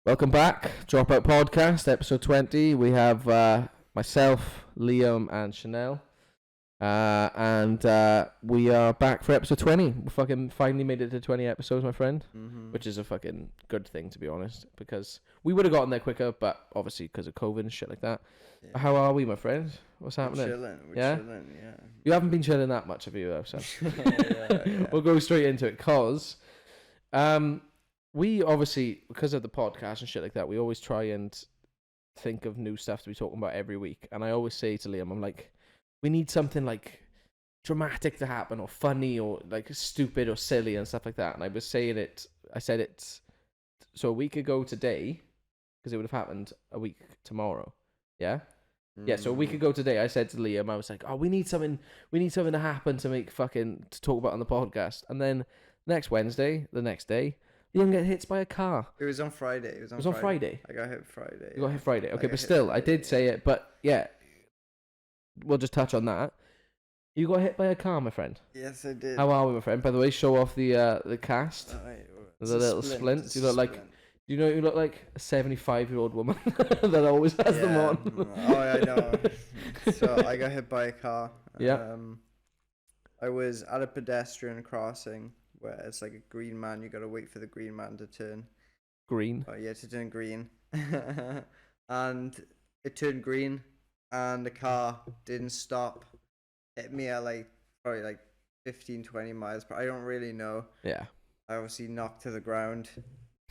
Welcome back, Dropout Podcast, episode 20. We have myself, Liam, and Chanel. And we are back for episode 20. We fucking finally made it to 20 episodes, my friend. Which is a fucking good thing, to be honest. Because we would have gotten there quicker, but obviously because of COVID and shit like that. Yeah. How are we, my friend? What's happening? We're chilling, yeah. You haven't been chilling that much, have you, though? So yeah. We'll go straight into it, because... we obviously, because of the podcast and shit like that, we always try and think of new stuff to be talking about every week. And I always say to Liam, I'm like, we need something like dramatic to happen, or funny, or like stupid or silly and stuff like that. And I said it so a week ago today, because it would have happened a week tomorrow. Yeah? Yeah, so a week ago today, I said to Liam, I was like, oh, we need something to happen to talk about on the podcast. And then next Wednesday, the next day, Liam get hit by a car. It was on Friday. It was on Friday. I got hit Friday. You got hit Friday. Okay, but still, I did say it. But yeah, we'll just touch on that. You got hit by a car, my friend. Yes, I did. How are we, my friend? By the way, show off the cast. The little splints. You look like. You know, you look like a 75-year-old woman that always has them on. Oh, I know. So I got hit by a car. Yeah. I was at a pedestrian crossing where it's like a green man. You gotta wait for the green man to turn. Green. Oh yeah, to turn green. And it turned green, and the car didn't stop. Hit me at probably 15, 20 miles per. I don't really know. Yeah. I obviously knocked to the ground.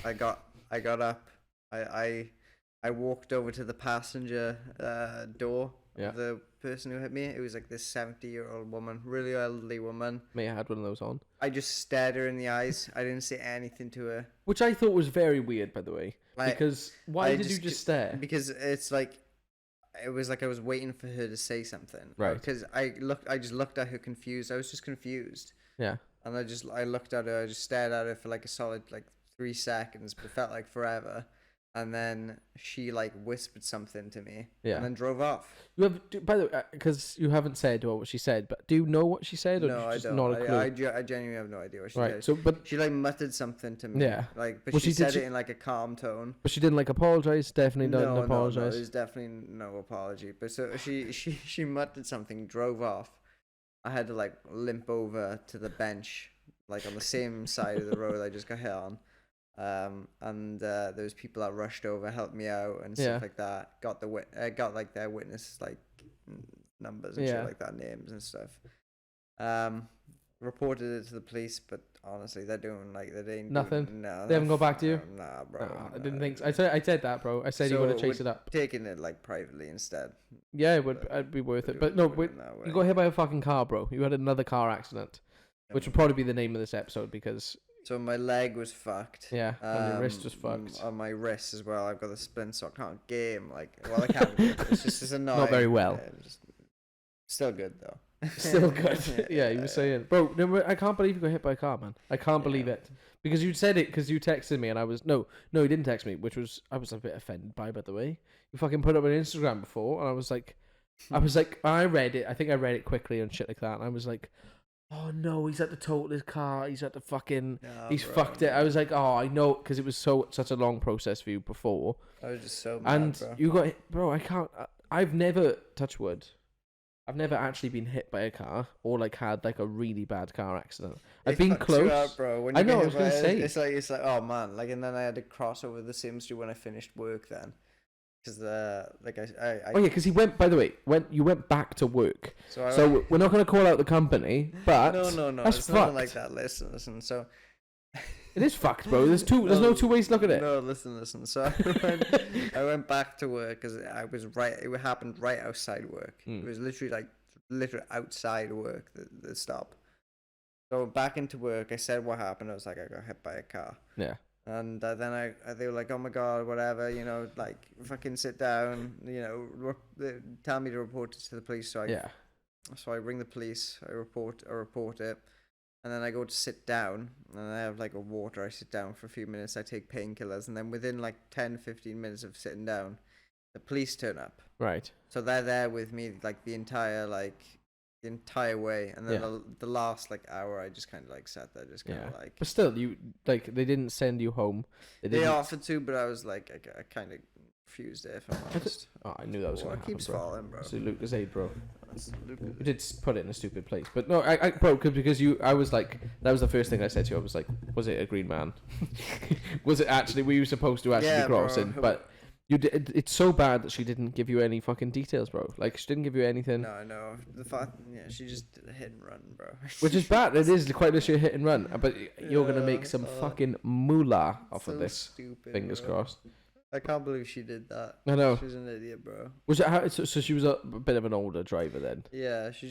I got up. I walked over to the passenger door of the person who hit me. It was like this 70-year-old woman, really elderly woman. May I had one of those on. I just stared her in the eyes. I didn't say anything to her. Which I thought was very weird, by the way. Because why did you just stare? Because it's like, it was like I was waiting for her to say something. Right. Because I just looked at her confused. I was just confused. Yeah. And I looked at her. I just stared at her for like a solid 3 seconds, but it felt like forever. And then she whispered something to me. Yeah. And then drove off. By the way, because you haven't said what she said, but do you know what she said? Or No, I don't. Not a clue? I genuinely have no idea what she said. said. So, but she muttered something to me. Yeah. But she said it in a calm tone. But she didn't apologize. Definitely didn't apologize. No, there's definitely no apology. But so she muttered something, drove off. I had to limp over to the bench, on the same side of the road I just got hit on. And there was people that rushed over, helped me out and stuff like that. Got their witness numbers and shit like that, names and stuff. Reported it to the police, but honestly, they're doing nothing. No, they haven't got back to you. Nah, bro. Nah, I didn't think so. I said that, bro. I said you got to chase it up. Taking it privately instead. Yeah, it'd be worth it. But no, you got hit by a fucking car, bro. You had another car accident, which would probably be the name of this episode because. So my leg was fucked. Yeah, and your wrist was fucked. On my wrist as well. I've got a splint, so I can't game. I can't. It's just annoying. Not very well. Still good though. Still good. Yeah, you were saying, bro. No, I can't believe you got hit by a car, man. I can't believe it because you said it because you texted me and I was no, you didn't text me, which was I was a bit offended by the way. You fucking put up on Instagram before, and I was like, I read it. I think I read it quickly and shit like that, and I was like. Oh no, he's had to total his car. He's had to fucking. He's fucked it. I was like, oh, I know, because it was such a long process for you before. I was just so mad, and you got, bro. I can't. I've never touch wood. I've never actually been hit by a car or had a really bad car accident. I've been close, out, bro. When you I know. I was gonna say it's like oh man, and then I had to cross over the Sim Street when I finished work then. Because because he went. By the way, you went back to work. So we're not going to call out the company, but no, that's it's fucked. not like that. Listen. So it is fucked, bro. There's no two ways to look at it. No, listen. So I went back to work because it happened right outside work. It was literally outside work the stop. So back into work. I said what happened. I was like, I got hit by a car. Yeah. And then they were like, oh my god, whatever, fucking sit down, they tell me to report it to the police. So I ring the police, I report it, and then I go to sit down, and I have a water, I sit down for a few minutes, I take painkillers, and then within 10-15 minutes of sitting down, the police turn up. Right. So they're there with me, the entire, the entire way, and then Yeah. the last like hour, I just kind of like sat there, just kind of like. But still, you like they didn't send you home. They They didn't. offered to, but I was like, I kind of refused it. If I'm honest. Oh, I knew that was Oh, gonna it happen, keeps bro. falling, bro. So Lucas aid, bro. That's You did put it in a stupid place, but no, bro, because I was like, that was the first thing I said to you. I was like, was it a green man? Was it actually? Were you supposed to actually Yeah, be crossing? bro. But you did. It's so bad that she didn't give you any fucking details, bro. Like she didn't give you anything, No, I know. The fact, yeah, she just did a hit and run, bro. which is bad. It is quite literally a hit and run. But you're gonna make some Yeah, fucking moolah off so of this. stupid. Fingers bro. crossed. I can't believe she did that. I know. She's an idiot, bro. Was it how? So she was a bit of an older driver then. Yeah, if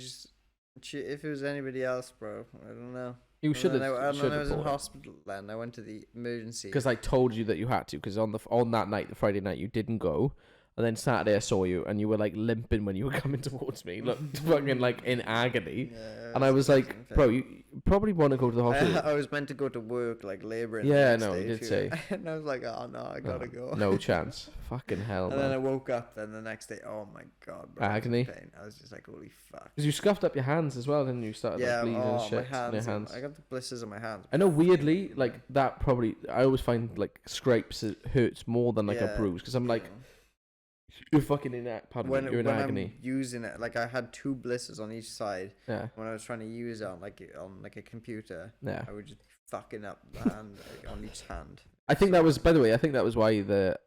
it was anybody else, bro, I don't know. You should have. I was in hospital then. I went to the emergency. Because I told you that you had to. Because on that night, the Friday night, you didn't go, and then Saturday I saw you, and you were like limping when you were coming towards me, look, fucking like in agony. Yeah, And I was like, bro, you probably want to go to the hospital. I was meant to go to work, like labouring. Yeah, the next no, day you did too. say. And I was like, oh no, I gotta go. No chance. Fucking hell, And then I man. woke up. Then the next day, oh my god, bro, I was in Agony. pain. I was just like, holy fuck. Because you scuffed up your hands as well, didn't you? Started Yeah, like, bleeding and shit my on hands. your hands. I got the blisters on my hands. I know weirdly, like that probably. I always find like scrapes it hurts more than like a Yeah, bruise because I'm like, yeah. you're fucking in that. Pardon me, you're in when agony. I'm using it, like I had 2 blisters on each side. Yeah, When I was trying to use it on like a computer, yeah. I would just fucking up the hand like, on each hand. I think that was, by the way, I think that was why the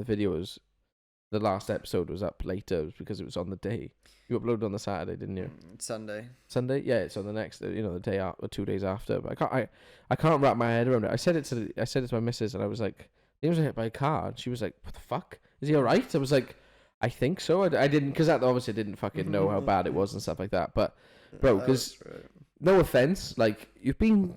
video was, the last episode was up later, was because it was on the day. You uploaded on the Saturday, didn't you? Sunday. Sunday? Yeah, it's on the next, the day after, 2 days after. But I can't wrap my head around it. I said it to my missus, and I was like, he was hit by a car, and she was like, what the fuck? Is he alright? I was like, I think so. I didn't, because that obviously didn't fucking know how bad it was and stuff like that. But, bro, because, no offense, like, you've been,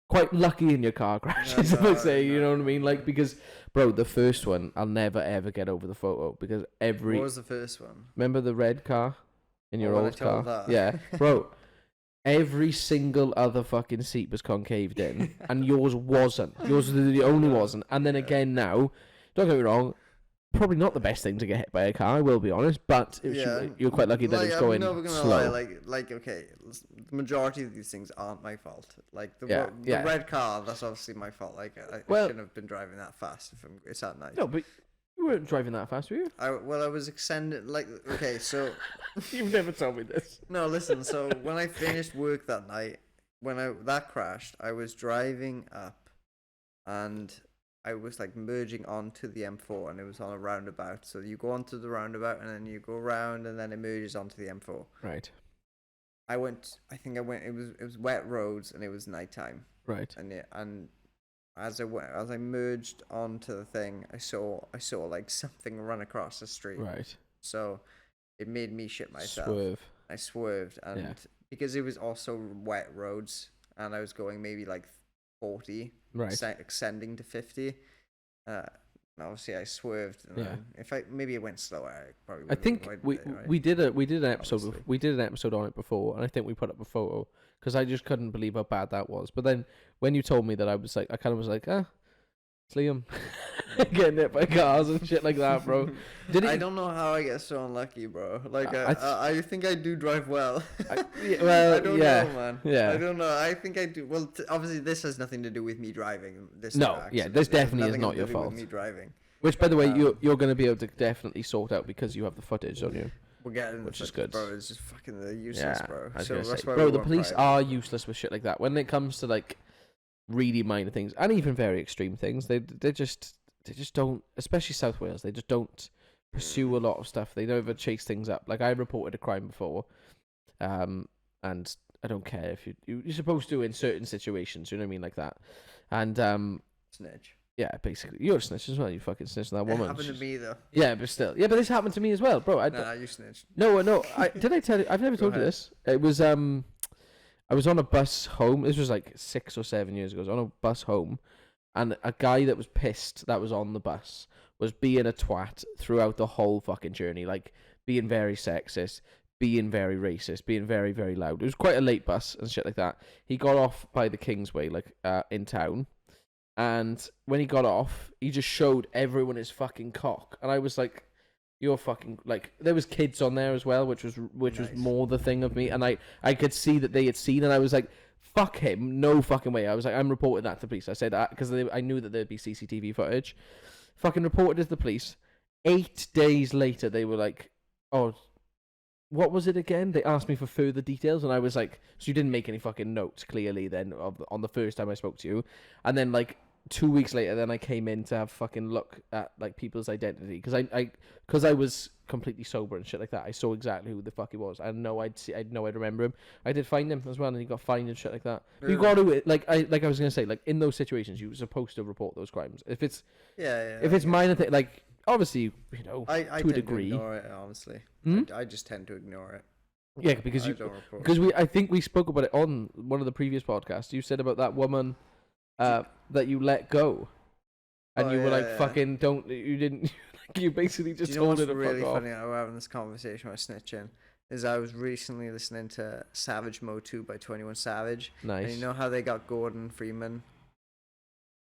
quite lucky in your car crashes, I would say, you know what I mean? Like, because, bro, the first one, I'll never ever get over the photo because What was the first one? remember the red car in your Oh, when I old told car? that. Yeah, bro, every single other fucking seat was concaved in and yours wasn't. Yours was the only wasn't. And then again now, don't get me wrong, probably not the best thing to get hit by a car, I will be honest, but you're quite lucky that it was going I'm never gonna slow. lie, like okay, the majority of these things aren't my fault. Like the Yeah. red car, that's obviously my fault. Like I shouldn't have been driving that fast if it's at night. No, but you weren't driving that fast, were you? I was extended. Like okay, so You've never told me this. no, listen. So when I finished work that night, that crashed, I was driving up, and I was like merging onto the M4, and it was on a roundabout. So you go onto the roundabout, and then you go around, and then it merges onto the M4. Right. I think I went. It was wet roads, and it was nighttime. Right. And as I merged onto the thing, I saw like something run across the street. Right. So it made me shit myself. Swerve. I swerved, and because it was also wet roads, and I was going maybe like 40, Right. extending to 50. Obviously, I swerved. And then if maybe it went slower, I probably. I think we did an episode. Obviously. We did an episode on it before, and I think we put up a photo because I just couldn't believe how bad that was. But then when you told me that, I was like, I kind of was like, it's Liam getting hit by cars and shit like that, bro. I don't know how I get so unlucky, bro. Like I think I do drive well. I don't know, man. Yeah. I don't know. I think I do. Well, obviously this has nothing to do with me driving. This No, accident. yeah, this definitely is Nothing not to your do fault. with me driving. Which, by the way, you're going to be able to definitely sort out because you have the footage on you. We're getting which is footage, good. bro. It's just fucking useless, bro. I was So gonna that's say, why bro, we the want police private. are useless with shit like that. When it comes to like really minor things and even very extreme things, they just don't. Especially South Wales, they just don't pursue a lot of stuff. They never chase things up. Like I reported a crime before, and I don't care if you're supposed to in certain situations. You know what I mean, like that. And Snitch. yeah, basically, you're a snitch as well. You fucking snitched on that woman. It happened to me though. Yeah, but still, yeah, but this happened to me as well, bro. Nah, you snitched. No. Did I tell you? I've never told you ahead. this. It was I was on a bus home. This was like 6 or 7 years ago. I was on a bus home, and a guy that was pissed that was on the bus was being a twat throughout the whole fucking journey, like being very sexist, being very racist, being very, very loud. It was quite a late bus and shit like that. He got off by the Kingsway, like in town. And when he got off, he just showed everyone his fucking cock. And I was like, You're fucking like there was kids on there as well, which was Nice. more the thing of me, and I could see that they had seen, and I was like, fuck him, no fucking way. I was like, I'm reporting that to the police. I said that because I knew that there'd be CCTV footage. Fucking reported it to the police. 8 days later, they were like, oh, what was it again? They asked me for further details, and I was like, so you didn't make any fucking notes, clearly, then, on the first time I spoke to you. And then, like, 2 weeks later, then I came in to have fucking look at, like, people's identity. Because I was completely sober and shit like that. I saw exactly who the fuck he was. I know I'd remember him. I did find him as well, and he got fined and shit like that. Really? You got to, like I was going to say, like, in those situations, you're supposed to report those crimes. If it's minor thing, like, obviously, you know, I to a tend degree. to ignore it, honestly. Hmm? I just tend to ignore it. Yeah, because I think we spoke about it on one of the previous podcasts. You said about that woman that you let go, and you were like, "Fucking don't." You didn't. Like, you basically just told her to really fuck off. funny? We're having this conversation about snitching. Is I was recently listening to Savage Mode 2 by 21 Savage. Nice. And you know how they got Gordon Freeman?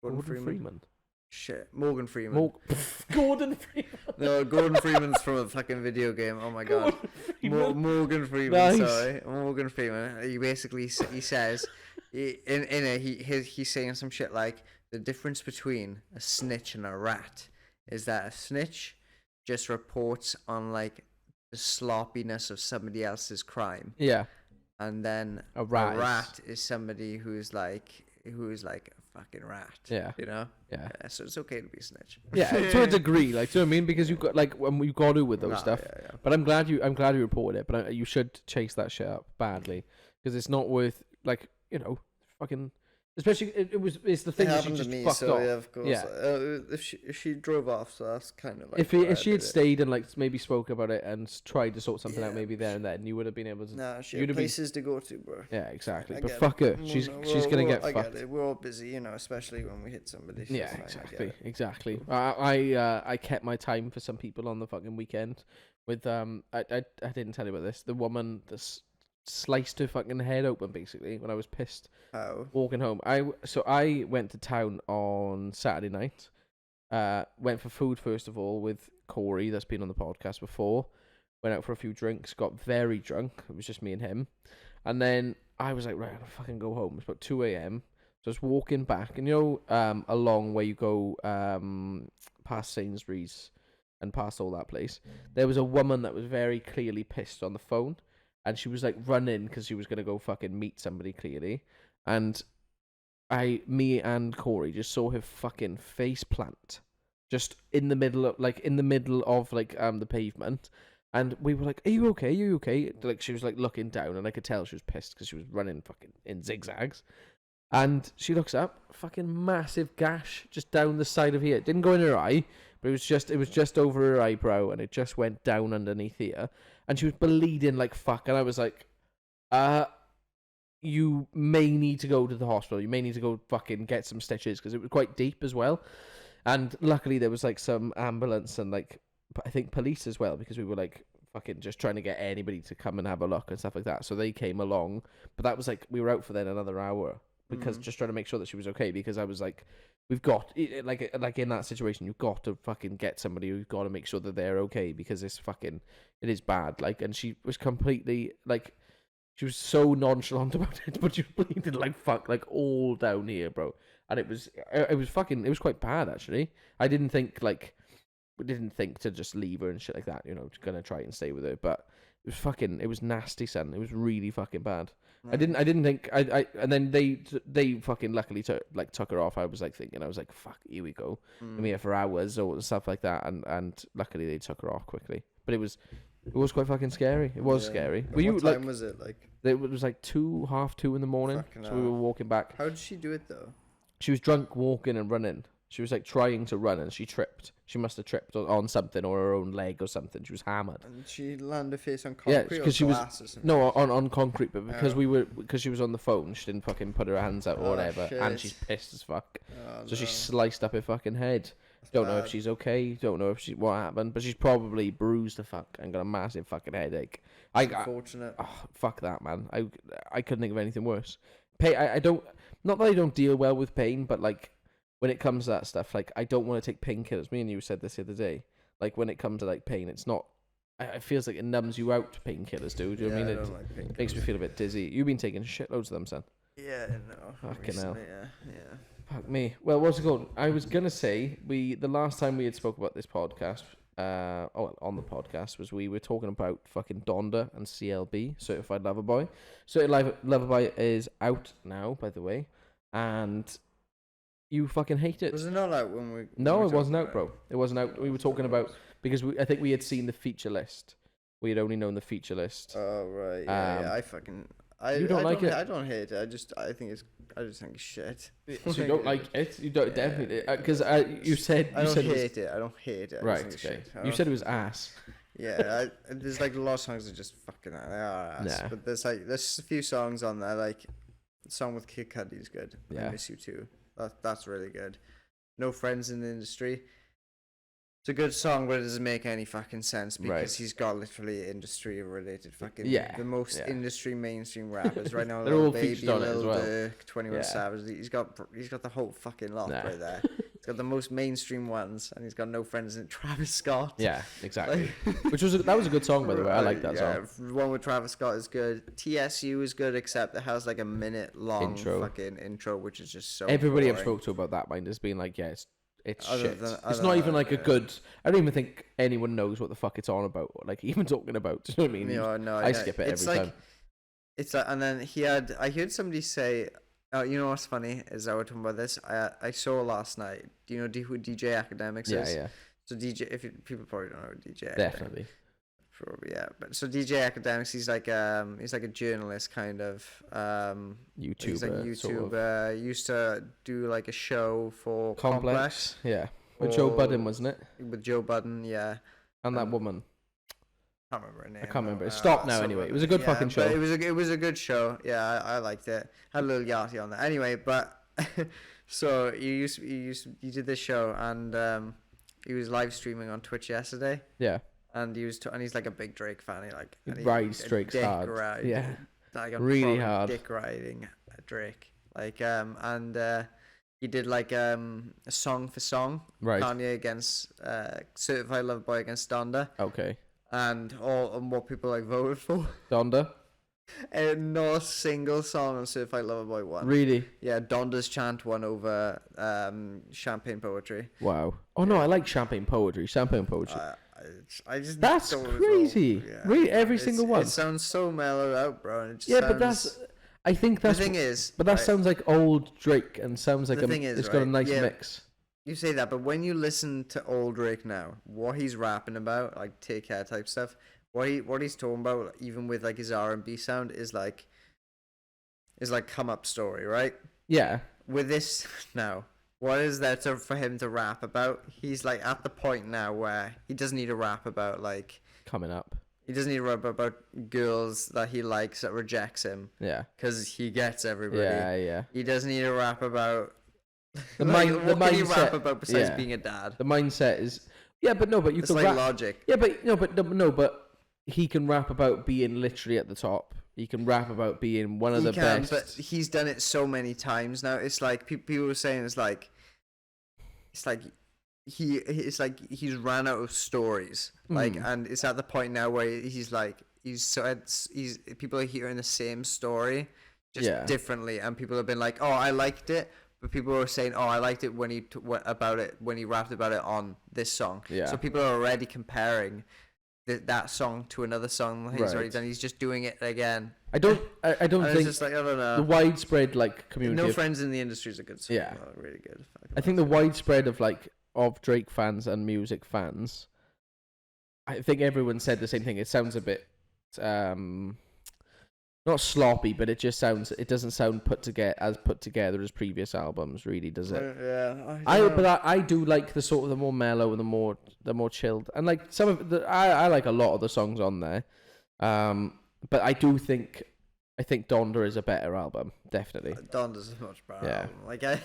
Gordon Freeman. Shit, Morgan Freeman. Gordon Freeman. No, Gordon Freeman's from a fucking video game. Oh my god. Morgan Freeman. Nice. Sorry, Morgan Freeman. He basically he says, he's saying some shit like the difference between a snitch and a rat is that a snitch just reports on like the sloppiness of somebody else's crime. Yeah. And then a rat is somebody who's like a fucking rat. Yeah. You know? Yeah. So it's okay to be a snitch. Yeah, to a degree, like, do you know what I mean? Because you've got like when we got to with those stuff. Yeah. But I'm glad you reported it. But you should chase that shit up badly because it's not worth, like, you know, fucking. Especially it's the thing that she just fucked off. Yeah, of course. Yeah. If she drove off, so that's kind of like. If she had stayed and like maybe spoke about it and tried to sort something out maybe there and then, you would have been able to. Nah, she had places to go to, bro. Yeah, exactly. But fuck her. She's gonna get fucked. I get it. We're all busy, you know, especially when we hit somebody. So yeah, exactly. I kept my time for some people on the fucking weekend with I didn't tell you about this. The woman that's sliced her fucking head open basically when I was pissed. How? Walking home. I went to town on Saturday night. Went for food first of all with Corey, that's been on the podcast before. Went out for a few drinks, got very drunk. It was just me and him. And then I was like, right, I'll fucking go home. It's about 2 a.m. So I was walking back, and you know, along where you go past Sainsbury's and past all that place, there was a woman that was very clearly pissed on the phone. And she was like running because she was gonna go fucking meet somebody clearly, and me and Corey just saw her fucking face plant, just in the middle of the pavement, and we were like, "Are you okay? Are you okay?" Like she was like looking down, and I could tell she was pissed because she was running fucking in zigzags, and she looks up, fucking massive gash just down the side of here. It didn't go in her eye, but it was just over her eyebrow, and it just went down underneath here. And she was bleeding like fuck. And I was like, you may need to go to the hospital. You may need to go fucking get some stitches because it was quite deep as well. And luckily there was like some ambulance and like, I think police as well, because we were like fucking just trying to get anybody to come and have a look and stuff like that. So they came along. But that was like, we were out for then another hour because just trying to make sure that she was okay, because I was like, we've got like in that situation, you've got to fucking get somebody who's got to make sure that they're okay, because it is bad. Like, and she was completely like, she was so nonchalant about it, but she was bleeding like fuck, like all down here, bro. And it was quite bad actually. We didn't think to just leave her and shit like that, you know, gonna try and stay with her, but it was nasty, son. It was really fucking bad. Right. I didn't think and then they fucking luckily took her off. I was like thinking, I was like, fuck, here we go. I'm here for hours or stuff like that, and luckily they took her off quickly. But it was quite fucking scary. It was scary. Were you, what time was it like? It was like 2:30 in the morning. So we were walking back. How did she do it though? She was drunk, walking and running. She was like trying to run and she tripped. She must have tripped on something, or her own leg or something. She was hammered. And she landed face on concrete. Yeah, because she was on concrete, but because she was on the phone, she didn't fucking put her hands out or whatever, shit. And she's pissed as fuck. So she sliced up her fucking head. Don't know if she's okay. Don't know if what happened, but she's probably bruised the fuck and got a massive fucking headache. Unfortunate. Fuck that, man. I couldn't think of anything worse. I don't. Not that I don't deal well with pain, but like when it comes to that stuff, like I don't want to take painkillers. Me and you said this the other day. Like when it comes to like pain, it's not. It feels like it numbs you out. Painkillers do. Do you know what I mean? I It don't like painkillers. makes me feel a bit dizzy. You've been taking shitloads of them, son. Yeah, no. Fucking hell. Recently, yeah. Fuck me. Well, what's it called? I was gonna say the last time we had spoke about this podcast, on the podcast was we were talking about fucking Donda and CLB, Certified Lover Boy. Certified Lover Boy is out now, by the way, and you fucking hate it. Was it not out when we? No, when we it wasn't talked out, bro. It wasn't out. We were talking about because I think we had seen the feature list. We had only known the feature list. Oh right, yeah. You don't like it? I don't hate it. I just think it's shit. So you don't like it? You don't definitely because you said I don't said hate it. I don't hate it. I right. just Okay. think it's shit. You said it was ass. Yeah, there's like a lot of songs that just fucking they are ass. Nah. But there's a few songs on there like the song with Kid Cudi is good. Yeah. I Miss You Too. That's really good. No Friends in the Industry. It's a good song, but it doesn't make any fucking sense because he's got literally industry related fucking the most industry mainstream rappers right now. They're all Baby, featured on it Lil as well. Durk, 21 Savage. He's got the whole fucking lot right there. He's got the most mainstream ones, and he's got no friends in Travis Scott. Yeah, exactly. Which that was a good song, by the way. I like that song. The one with Travis Scott is good. TSU is good, except it has like a minute long fucking intro, which is just so. Everybody boring. I've spoke to about that mind has been like, yeah, it's shit. Other It's not even than like a good. I don't even think anyone knows what the fuck it's on about. Like even talking about. Do you know what I mean? No, I skip it every time. It's like, and then I heard somebody say, oh, you know what's funny is that we're talking about this. I saw last night. Do you know who DJ Academics is? Yeah. So people probably don't know who DJ. Definitely. Probably, yeah. But so DJ Academics, he's like a journalist kind of YouTuber. He's like a YouTuber. Sort of. Used to do like a show for Complex. Yeah. With Joe Budden, wasn't it? With Joe Budden, yeah. And that woman. I can't remember her name. I can't remember. It stopped now anyway. It was a good fucking show. It was a good show. Yeah, I liked it. Had a little Yachty on there. Anyway, but so you did this show and he was live streaming on Twitch yesterday. Yeah. And he's like a big Drake fan. He rides Drake's hard. Ride, yeah. Like really hard. Dick riding Drake. Like he did like a song for song. Right. Kanye against Certified Lover Boy against Donda. Okay. And what people like voted for. Donda. And not a single song on Certified Lover Boy won. Really? Yeah, Donda's Chant won over Champagne Poetry. Wow. Oh no, I like Champagne Poetry. I just that's crazy. Yeah. Really, every single one. It sounds so mellowed out, bro. And it just sounds... but I think that's the thing is. But that sounds like old Drake and sounds like it's got a nice mix. You say that, but when you listen to old Drake now, what he's rapping about, like Take Care type stuff, what he's talking about, even with like his R&B sound, is like come up story, right? Yeah. With this now. What is there for him to rap about? He's like at the point now where he doesn't need to rap about like coming up. He doesn't need to rap about girls that he likes that rejects him. Yeah. Because he gets everybody. Yeah. He doesn't need to rap about the what can he mindset, rap about besides being a dad? The mindset is but you it's can like rap Logic. Yeah, but he can rap about being literally at the top. He can rap about being one of the best. But he's done it so many times now. It's like people were saying he's he's ran out of stories. Like, and it's at the point now where he's people are hearing the same story just differently, and people have been like, oh, I liked it. But people were saying, "Oh, I liked it when he rapped about it on this song." Yeah. So people are already comparing that song to another song he's already done. He's just doing it again. I don't think. It's just like, I don't know. The widespread like community. No Friends in the Industry is a good song. Yeah, really good. I think the widespread of Drake fans and music fans. I think everyone said the same thing. It sounds a bit, not sloppy, but it doesn't sound put together as previous albums, really, does it? Yeah. I do like the sort of the more mellow and the more chilled, and like some of I like a lot of the songs on there, but I think Donda is a better album, definitely. Donda's a much better album. Like I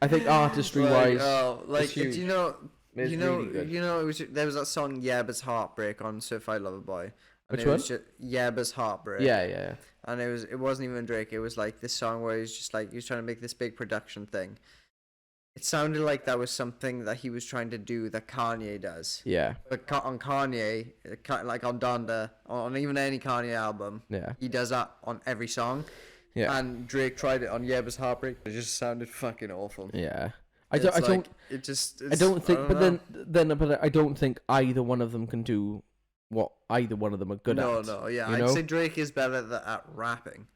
think artistry wise, there was that song Yebba's Heartbreak on Certified Lover Boy. And which one? Yebba's Heartbreak. Yeah. And it wasn't even Drake. It was like this song where he's just like he was trying to make this big production thing, it sounded like that was something that he was trying to do that Kanye does. Yeah. But on Kanye, like on Donda, on even any Kanye album, Yeah. he does that on every song. Yeah. And Drake tried it on Yebba's Heartbreak. It just sounded fucking awful. Yeah. I don't think, but I don't think either one of them can do what either one of them are good at. No, yeah. I'd say Drake is better at rapping.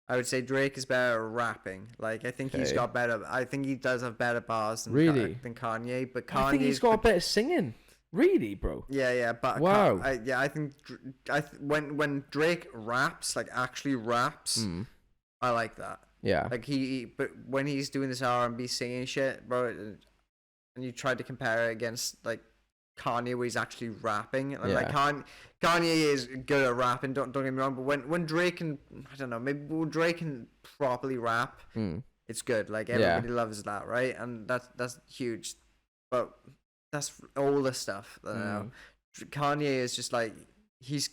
I would say Drake is better at rapping. Like, I think he's got better. I think he does have better bars than Kanye. But Kanye, I think he's got better singing. Really, bro? Yeah. But wow. I think when Drake raps, like actually raps, I like that. Yeah. Like but when he's doing this R&B singing shit, bro, and you tried to compare it against like Kanye, where he's actually rapping, and like Kanye is good at rapping. Don't get me wrong, but when Drake can, I don't know, maybe when Drake can properly rap, it's good. Like everybody loves that, right? And that's huge. But that's all the stuff. I don't know. Kanye is just like he's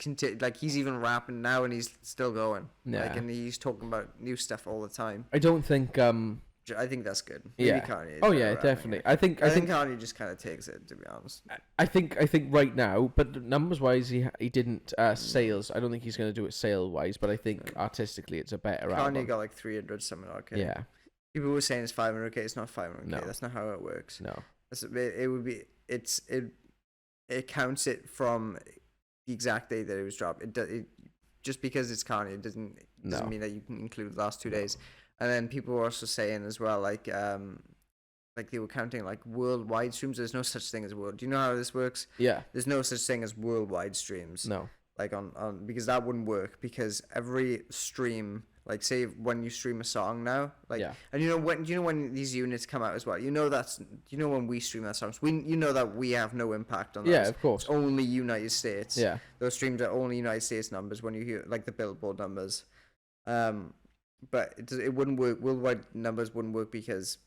he's even rapping now and he's still going. Like, and he's talking about new stuff all the time. I don't think I think that's good. Maybe Kanye. Oh yeah, definitely. I think Kanye just kind of takes it, to be honest. I think right now, but numbers wise, he didn't sales. I don't think he's going to do it sale wise, but I think artistically, it's a better album. Kanye got like 300 something. Okay. Yeah. People were saying it's 500k. It's not 500k. No. That's not how it works. No. It would be. It counts it from the exact day that it was dropped. It just because it's Kanye, it doesn't mean that you can include the last 2 days. And then people were also saying as well, like they were counting like worldwide streams. There's no such thing as world. Do you know how this works? Yeah. There's no such thing as worldwide streams. No. Like on because that wouldn't work, because every stream, like say when you stream a song now, like and when these units come out as well, when we stream our songs, that we have no impact on those. Yeah, of course. It's only United States. Yeah. Those streams are only United States numbers when you hear like the Billboard numbers. But it wouldn't work. Worldwide numbers wouldn't work, because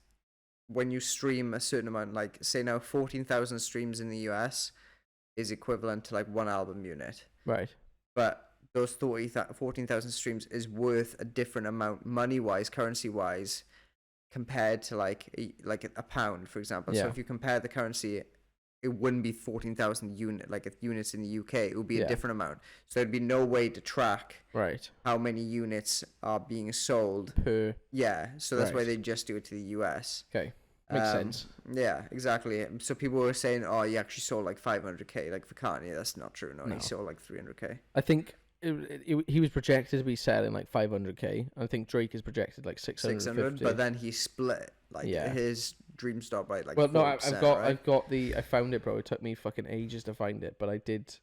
when you stream a certain amount, like say now 14,000 streams in the US is equivalent to like one album unit. Right. But those 14,000 streams is worth a different amount money-wise, currency-wise, compared to like a pound, for example. Yeah. So if you compare the currency, it wouldn't be 14,000 units in the UK. It would be a different amount. So there'd be no way to track how many units are being sold per. Yeah, so that's why they just do it to the US. Okay, makes sense. Yeah, exactly. So people were saying, "Oh, he actually sold like 500k." Like for Kanye, that's not true. No, he sold like 300k. I think he was projected to be selling like 500k. I think Drake is projected like 600, but then he split his dream stop by like. Well, no, I found it, bro. It took me fucking ages to find it, but I did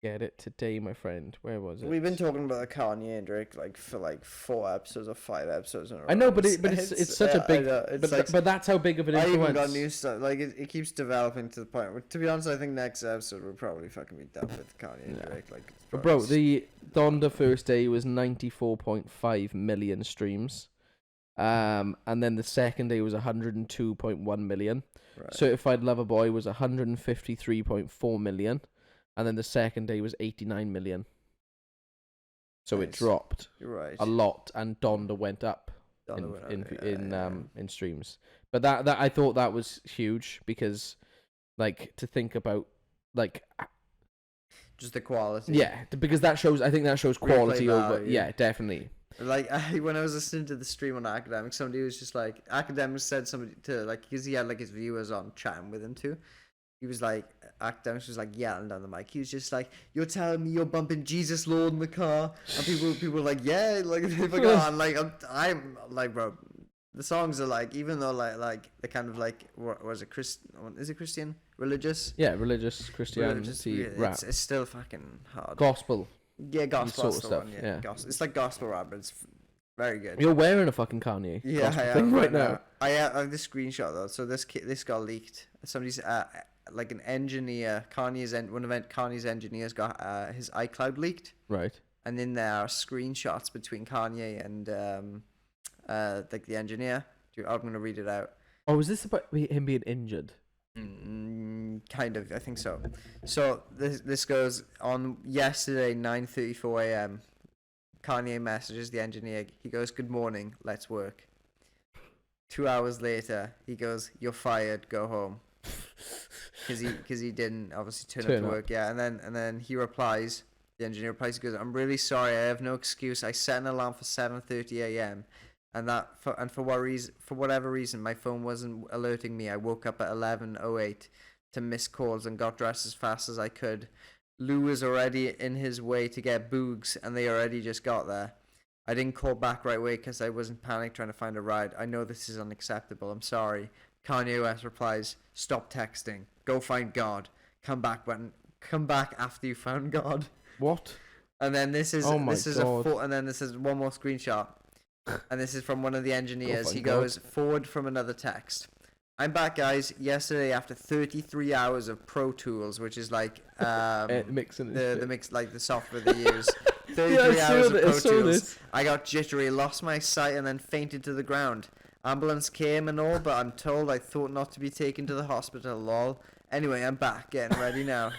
get it today, my friend. Where was it? We've been talking about Kanye and Drake like for like 4 episodes or 5 episodes in a row. I know, but it's such a big. But that's how big of an influence. I even got new stuff. Like it keeps developing to the point where, to be honest, I think next episode we'll probably fucking be done with Kanye and Drake. Like, but bro, the Donda first day was 94.5 million streams. And then the second day was 102.1 million. Right. Certified Lover Boy was 153.4 million. And then the second day was 89 million. So it dropped a lot, and Donda went up in streams. But that I thought that was huge, because like to think about like just the quality. Yeah, because I think that shows quality over. Yeah, definitely. Like when I was listening to the stream on Academic, somebody was just like, Academic said somebody to like, because he had like his viewers on chatting with him too. He was like, Academics was like yelling down the mic. He was just like, "You're telling me you're bumping Jesus Lord in the car?" And people were like, "Yeah," like they forgot. And like I'm like, bro, the songs are like, even though like they're kind of like, what was it, is it Christian? Religious? Yeah, religious Christianity rap. It's still fucking hard. Gospel. Yeah, gospel sort of stuff. One, yeah. Gospel. It's like gospel rap, but it's very good. You're wearing a fucking Kanye. Yeah, I am right now. I have this screenshot though. So this got leaked. Somebody's like an engineer, one of Kanye's engineers got his iCloud leaked. Right. And then there are screenshots between Kanye and like the engineer. I'm gonna read it out. Oh, is this about him being injured? Kind of, I think so. So this goes on yesterday, 9:34 a.m. Kanye messages the engineer. He goes, "Good morning, let's work." 2 hours later, he goes, "You're fired. Go home." Because he didn't obviously turn up to work. Yeah, and then he replies. The engineer replies. He goes, "I'm really sorry. I have no excuse. I set an alarm for 7:30 a.m. and for whatever reason, my phone wasn't alerting me. I woke up at 11:08 to miss calls and got dressed as fast as I could. Lou was already in his way to get Boogs, and they already just got there. I didn't call back right away because I wasn't panicked trying to find a ride. I know this is unacceptable. I'm sorry." Kanye West replies, "Stop texting. Go find God. Come back after you found God." What? And then this is Oh my God. and then this is one more screenshot. And this is from one of the engineers. He find God. goes, "Forward from another text. I'm back, guys. Yesterday, after 33 hours of Pro Tools, which is like Mixing the mix, like the software they use, 33 Yeah, hours of Pro saw Tools. this. I got jittery, lost my sight, and then fainted to the ground. Ambulance came and all, but I'm told I thought not to be taken to the hospital. Lol. Anyway, I'm back, getting ready now."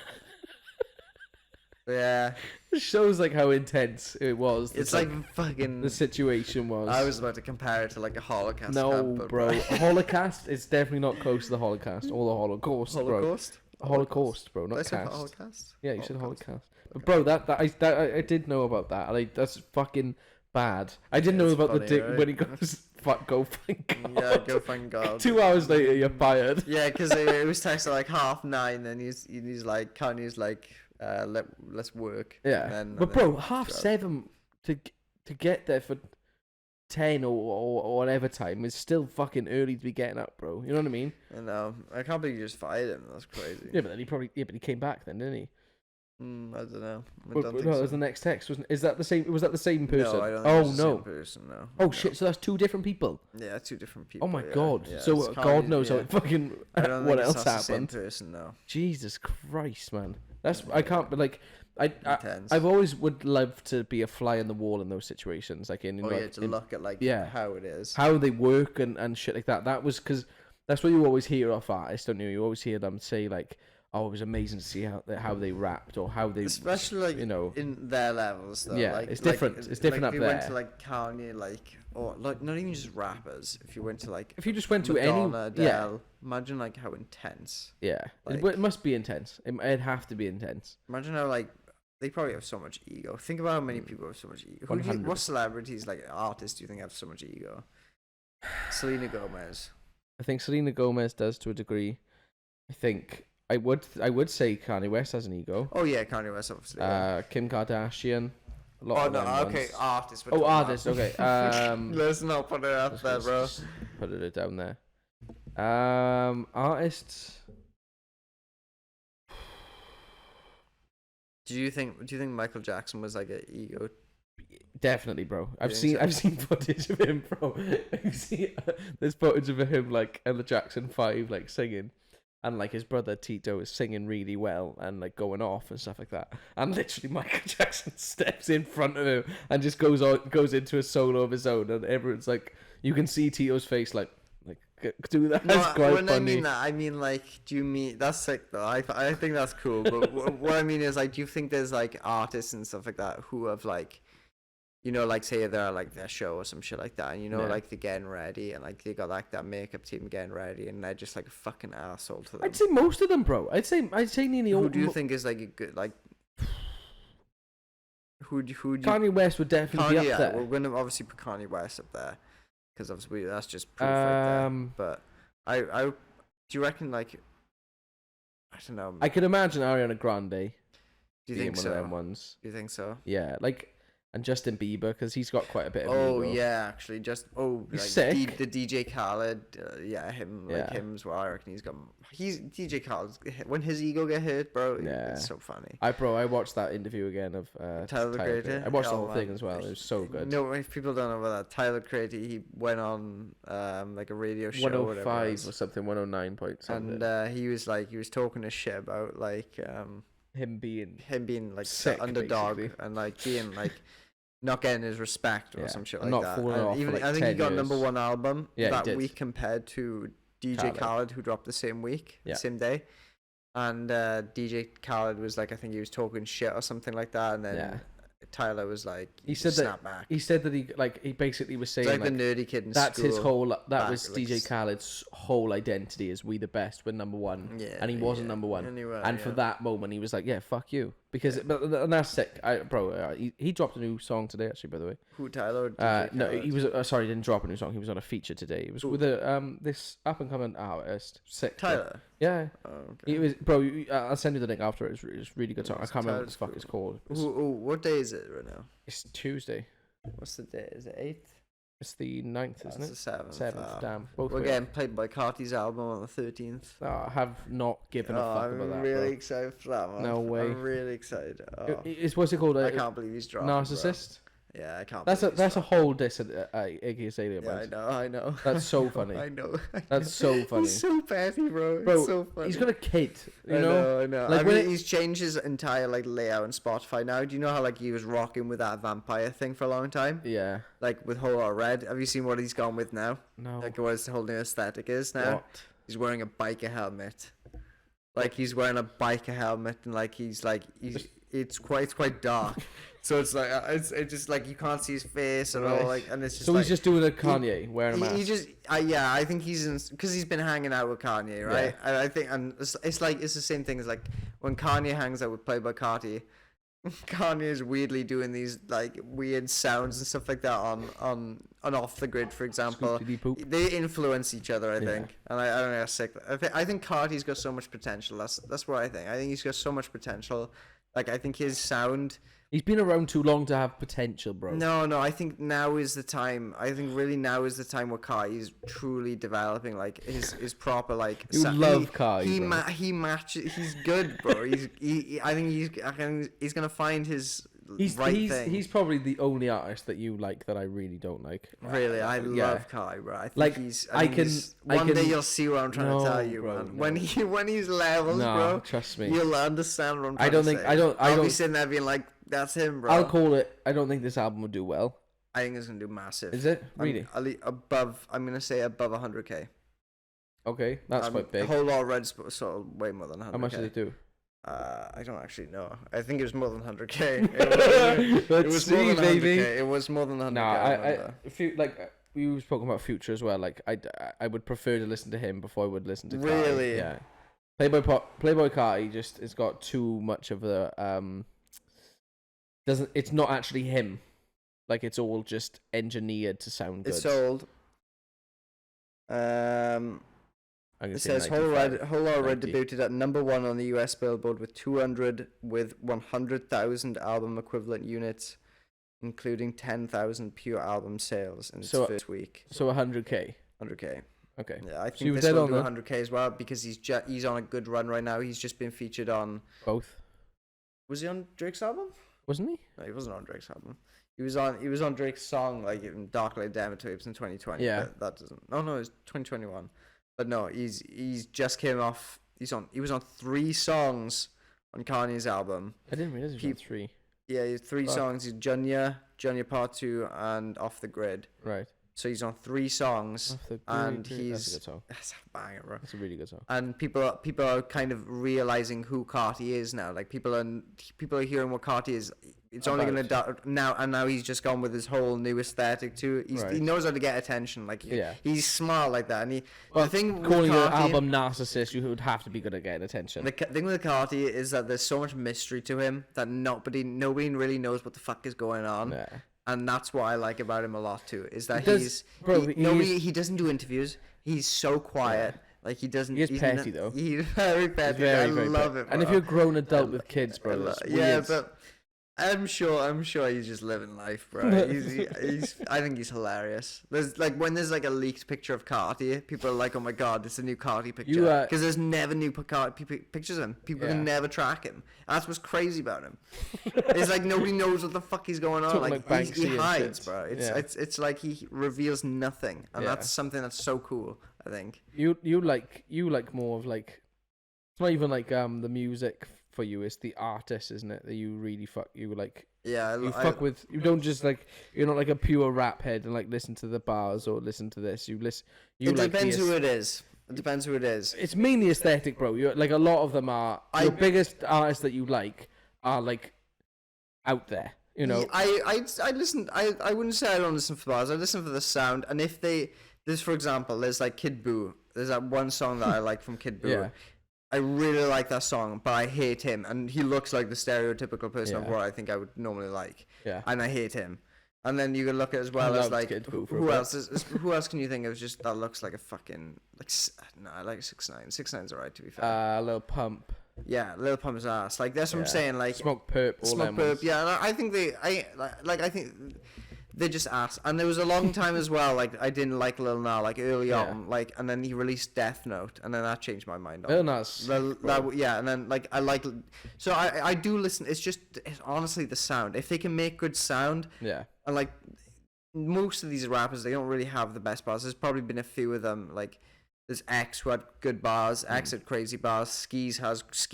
Yeah, It shows like how intense it was. it's like fucking. the situation was. I was about to compare it to like a Holocaust. No, camp, but bro. Holocaust is definitely not close to the Holocaust or the Holocaust, Holocaust. bro. Holocaust, bro, Did I not say cast. Holocaust? Yeah, you said Holocaust. Holocaust. But bro, I did know about that. Like that's fucking bad. I didn't know It's about the funny, dick right? when he goes, "Fuck, go find God." Yeah, go find God. 2 hours later, you're fired. Yeah, because it was texted like 9:30, and he's like, Kanye's like, let's work. Yeah, And but then bro, go 7:30 to get there for 10 or whatever time is still fucking early to be getting up, bro. You know what I mean? I know. I can't believe you just fired him. That's crazy. Yeah, but then he came back then, didn't he? I don't know. I But, don't no, think it was so. the next text, wasn't? Is that the same? Was that the same person? No, I don't think Oh it's the no! same person, no. Oh No. shit! So that's two different people. Yeah, two different people. Oh my yeah. god! Yeah, So it's God Kanye's- knows how yeah. it fucking I don't what think else it's not the same happened. person, no. Jesus Christ, man! That's I can't. But like, Intense. I've always would love to be a fly in the wall in those situations, like in Oh like, yeah, to in look at like yeah. how it is. how they work and shit like that. That was because that's what you always hear off artists, don't you? You always hear them say like, "Oh, it was amazing to see how they rapped or how they," Especially like you know, in their levels though. Yeah, like, it's different. It's different like up if you went there. to like Kanye, like, or like not even just rappers. If you went to like if you just went to Madonna, any Adele, imagine like how intense. yeah, like- it must be intense. It'd have to be intense. Imagine how like they probably have so much ego. Think about how many people have so much ego. 100. What celebrities, like artists, do you think have so much ego? Selena Gomez. I think Selena Gomez does to a degree. I think I would say Kanye West has an ego. Oh yeah, Kanye West obviously. Yeah. Kim Kardashian. A lot Oh of no, them okay, ones. artists. we're Oh, talking artists. about. Okay. Let's not put it up Let's there, just- bro. just put it down there. Artists. Do you think Michael Jackson was like an ego? Definitely, bro. I've think seen so? I've seen footage of him, bro. There's footage of him like in the Jackson 5, like singing, and like his brother THEO is singing really well and like going off and stuff like that. And literally, Michael Jackson steps in front of him and just goes into a solo of his own, and everyone's like, you can see THEO's face, like do that. No, That's quite when funny. I mean that, I mean like, do you mean that's sick though? I think that's cool. But what I mean is like, do you think there's like artists and stuff like that who have like, you know, like say they're like their show or some shit like that, and you know, Yeah. like they're getting ready and like they got like that makeup team getting ready, and they're just like a fucking asshole to them. I'd say most of them, bro. I'd say nearly all. Who do you think is like a good like? Who do you, Kanye West would definitely Kanye, be yeah, up there. we're gonna obviously put Kanye West up there because obviously that's just proof right there. But I do you reckon like I don't know. I could imagine Ariana Grande do you being think one so? of them ones. Do you think so? Yeah, like, and Justin Bieber, because he's got quite a bit of Oh ego. yeah, actually, just He's like sick. the DJ Khaled, yeah, him like Yeah. him as well. I reckon he's DJ Khaled when his ego get hurt, bro. Yeah. It's so funny. I watched that interview again of Tyler the Creator. I watched the Oh, whole thing man. as well. It was so good. No, if people don't know about that, Tyler the Creator, he went on like a radio show, whatever it 105 was. or something, 109 point something. And he was talking to shit about like him being like sick, the underdog basically. and like being like not getting his respect or Yeah, some shit and like not that. falling And off for, even like, I think he 10 got years. number one album Yeah, he that did. week compared to DJ Khaled, who dropped the same week, Yeah. the same day. And DJ Khaled was like, I think he was talking shit or something like that, and then Yeah. Tyler was like, He said snap back. he said that he basically was saying It's like the nerdy kid in that's school. his whole back, was like, DJ Khaled's whole identity is we the best, we're number one, Yeah, and he wasn't number one. Anyway, And for that moment, he was like, "Yeah, fuck you," because and that's sick, bro. He dropped a new song today, actually. By the way, Who, Tyler? Or DJ no, Khaled? he was sorry, he didn't drop a new song. He was on a feature today. It was with this up and coming artist, sick. Tyler. Bro. Yeah, Oh, okay. it was, bro. I'll send you the link after. It's a really good song. I can't remember what the fuck Tyler's it's called. What day is it right now? It's Tuesday. What's the day? Is it 8th? It's the 9th, isn't It's it? the 7th. 7th. Damn. Both We're ways. getting played by Carti's album on the 13th. I have not given a fuck about that. I'm really bro. excited for that one. No way. I'm really excited. Oh, It's what's it called? I can't believe he's dropping. Narcissist. Bro. Yeah, I can't. That's believe a whole diss at Iggy Azalea. Yeah, I know. That's so funny. I know. That's so funny. He's so petty, bro. Bro, It's so funny. he's got a kid. You I know? I know. Like, I when mean, he's changed his entire like layout on Spotify now. Do you know how like he was rocking with that vampire thing for a long time? Yeah. Like with Whole Lot Red. Have you seen what he's gone with now? No. Like what his whole new aesthetic is now? What? He's wearing a biker helmet. Like he's wearing a biker helmet and like he's it's quite dark. So it's like it's just like you can't see his face at all. Like and it's just So like, he's just doing a Kanye wearing a mask. he just yeah, I think he's in because he's been hanging out with Kanye, right? Yeah. I think and it's like it's the same thing as like when Kanye hangs out with Playboy Carti. Kanye is weirdly doing these like weird sounds and stuff like that on Off the Grid, for example. Scoop-diddy-poop. They influence each other, I Yeah. think, and I don't know how sick. I think Carti's got so much potential. That's what I think. I think he's got so much potential. Like I think his sound. He's been around too long to have potential, bro. No. I think now is the time. I think really now is the time where Carti's truly developing like his proper like. You love Carti, He bro. he matches. He's good, bro. I think he's gonna find his right thing. He's probably the only artist that you like that I really don't like. Really, I Yeah. love Kai, bro. I think Like, he's. I can- One day you'll see what I'm trying to tell you, bro, man. no. When he's levels, No, bro, trust me. you'll understand what I'm trying I don't to think- say. I don't- I'll be sitting there being like, "That's him, bro." I'll call it. I don't think this album will do well. I think it's gonna do massive. Is it really? Above? I'm gonna say above 100K. Okay, that's quite A whole whole lot of Red's sort of way more than 100K. How much did it do? I don't actually know. I think it was more than 100K. Let's see, more than 100K. baby. It was more than 100K. Nah, I I remember. like we were talking about Future as well. Like I would prefer to listen to him before I would listen to Carti. Really? Yeah. Playboy Carti just has got too much of the doesn't. It's not actually him. Like it's all just engineered to sound good. It's sold. I'm gonna It say says Whole Lot 90. Red debuted at #1 on the US Billboard with 100,000 album equivalent units, including 10,000 pure album sales in its first week. So 100K. 100K. Okay. Yeah, I you think were this dead will on do then. 100K as well because he's on a good run right now. He's just been featured on. Both. Was he on Drake's album? Wasn't he? No, he wasn't on Drake's album. He was on Drake's song like in Dark Late Dematapes in 2020. Yeah. But that doesn't. No, it's 2021. But no, he's just came off. He was on 3 songs on Kanye's album. I didn't realize he was on 3. Yeah, he had 3 Fuck. songs. He's Junya Part 2, and Off the Grid. Right. So he's on 3 songs, Off the and Grid. he's That's a good song. that's a banger, bro. That's a really good song. And people are kind of realizing who Carti is now. Like people are hearing what Carti is. It's only gonna now he's just gone with his whole new aesthetic too. He Right. knows how to get attention. Like Yeah. he's smart like that. And the thing with Calling your Carti, album Narcissist, you would have to be good at getting attention. the thing with Carti is that there's so much mystery to him that nobody really knows what the fuck is going on. Yeah. And that's what I like about him a lot too. Is that he doesn't do interviews. He's so quiet. Yeah. Like he doesn't. He is he's petty though. He's very petty. Very, I very love petty. it. And if bro. you're a grown adult with kids, bro, that's yeah, weird. but I'm sure he's just living life, bro. I think he's hilarious. There's when there's like a leaked picture of Carti, people are like, "Oh my god, it's a new Carti picture," because there's never new pictures of him. People can never track him. That's what's crazy about him. It's like nobody knows what the fuck is going on. Talking Like like he Banksy and hides, shit. bro. Yeah. It's like he reveals nothing, and Yeah. that's something that's so cool. I think. You like more of like, it's not even like the music for you, it's the artist, isn't it? That you really fuck with. You don't just like, you're not like a pure rap head and like listen to the bars or listen to this. It depends who it is. It depends who it is. It's mainly aesthetic, bro. You're like, a lot of them are your biggest artists that you like are like out there. You know, I listen. I wouldn't say I don't listen for the bars. I listen for the sound. And if there's for example, there's like Kid Boo. There's that one song that I like from Kid Boo. Yeah. I really like that song, but I hate him, and he looks like the stereotypical person of Yeah. what I think I would normally like. Yeah. And I hate him. And then you can look at as well as loved like Kid Boo for a who bit. else who else can you think of just that looks like a fucking like no, I like 6ix9ine. 6ix9ine's alright to be fair. Lil Pump. Yeah, Lil Pump's ass. Like that's what I'm Yeah. saying. Like Smoke Perp. All Smoke them Perp. ones. Yeah, and I think I think they're just ass. And there was a long time as well. Like I didn't like Lil Nas like early Yeah. on. Like and then he released Death Note, and then that changed my mind. On Lil Nas. yeah, and then like I like, so I do listen. It's honestly the sound. If they can make good sound, Yeah. and like most of these rappers, they don't really have the best bars. There's probably been a few of them. Like there's X who had good bars. X had crazy bars. Ski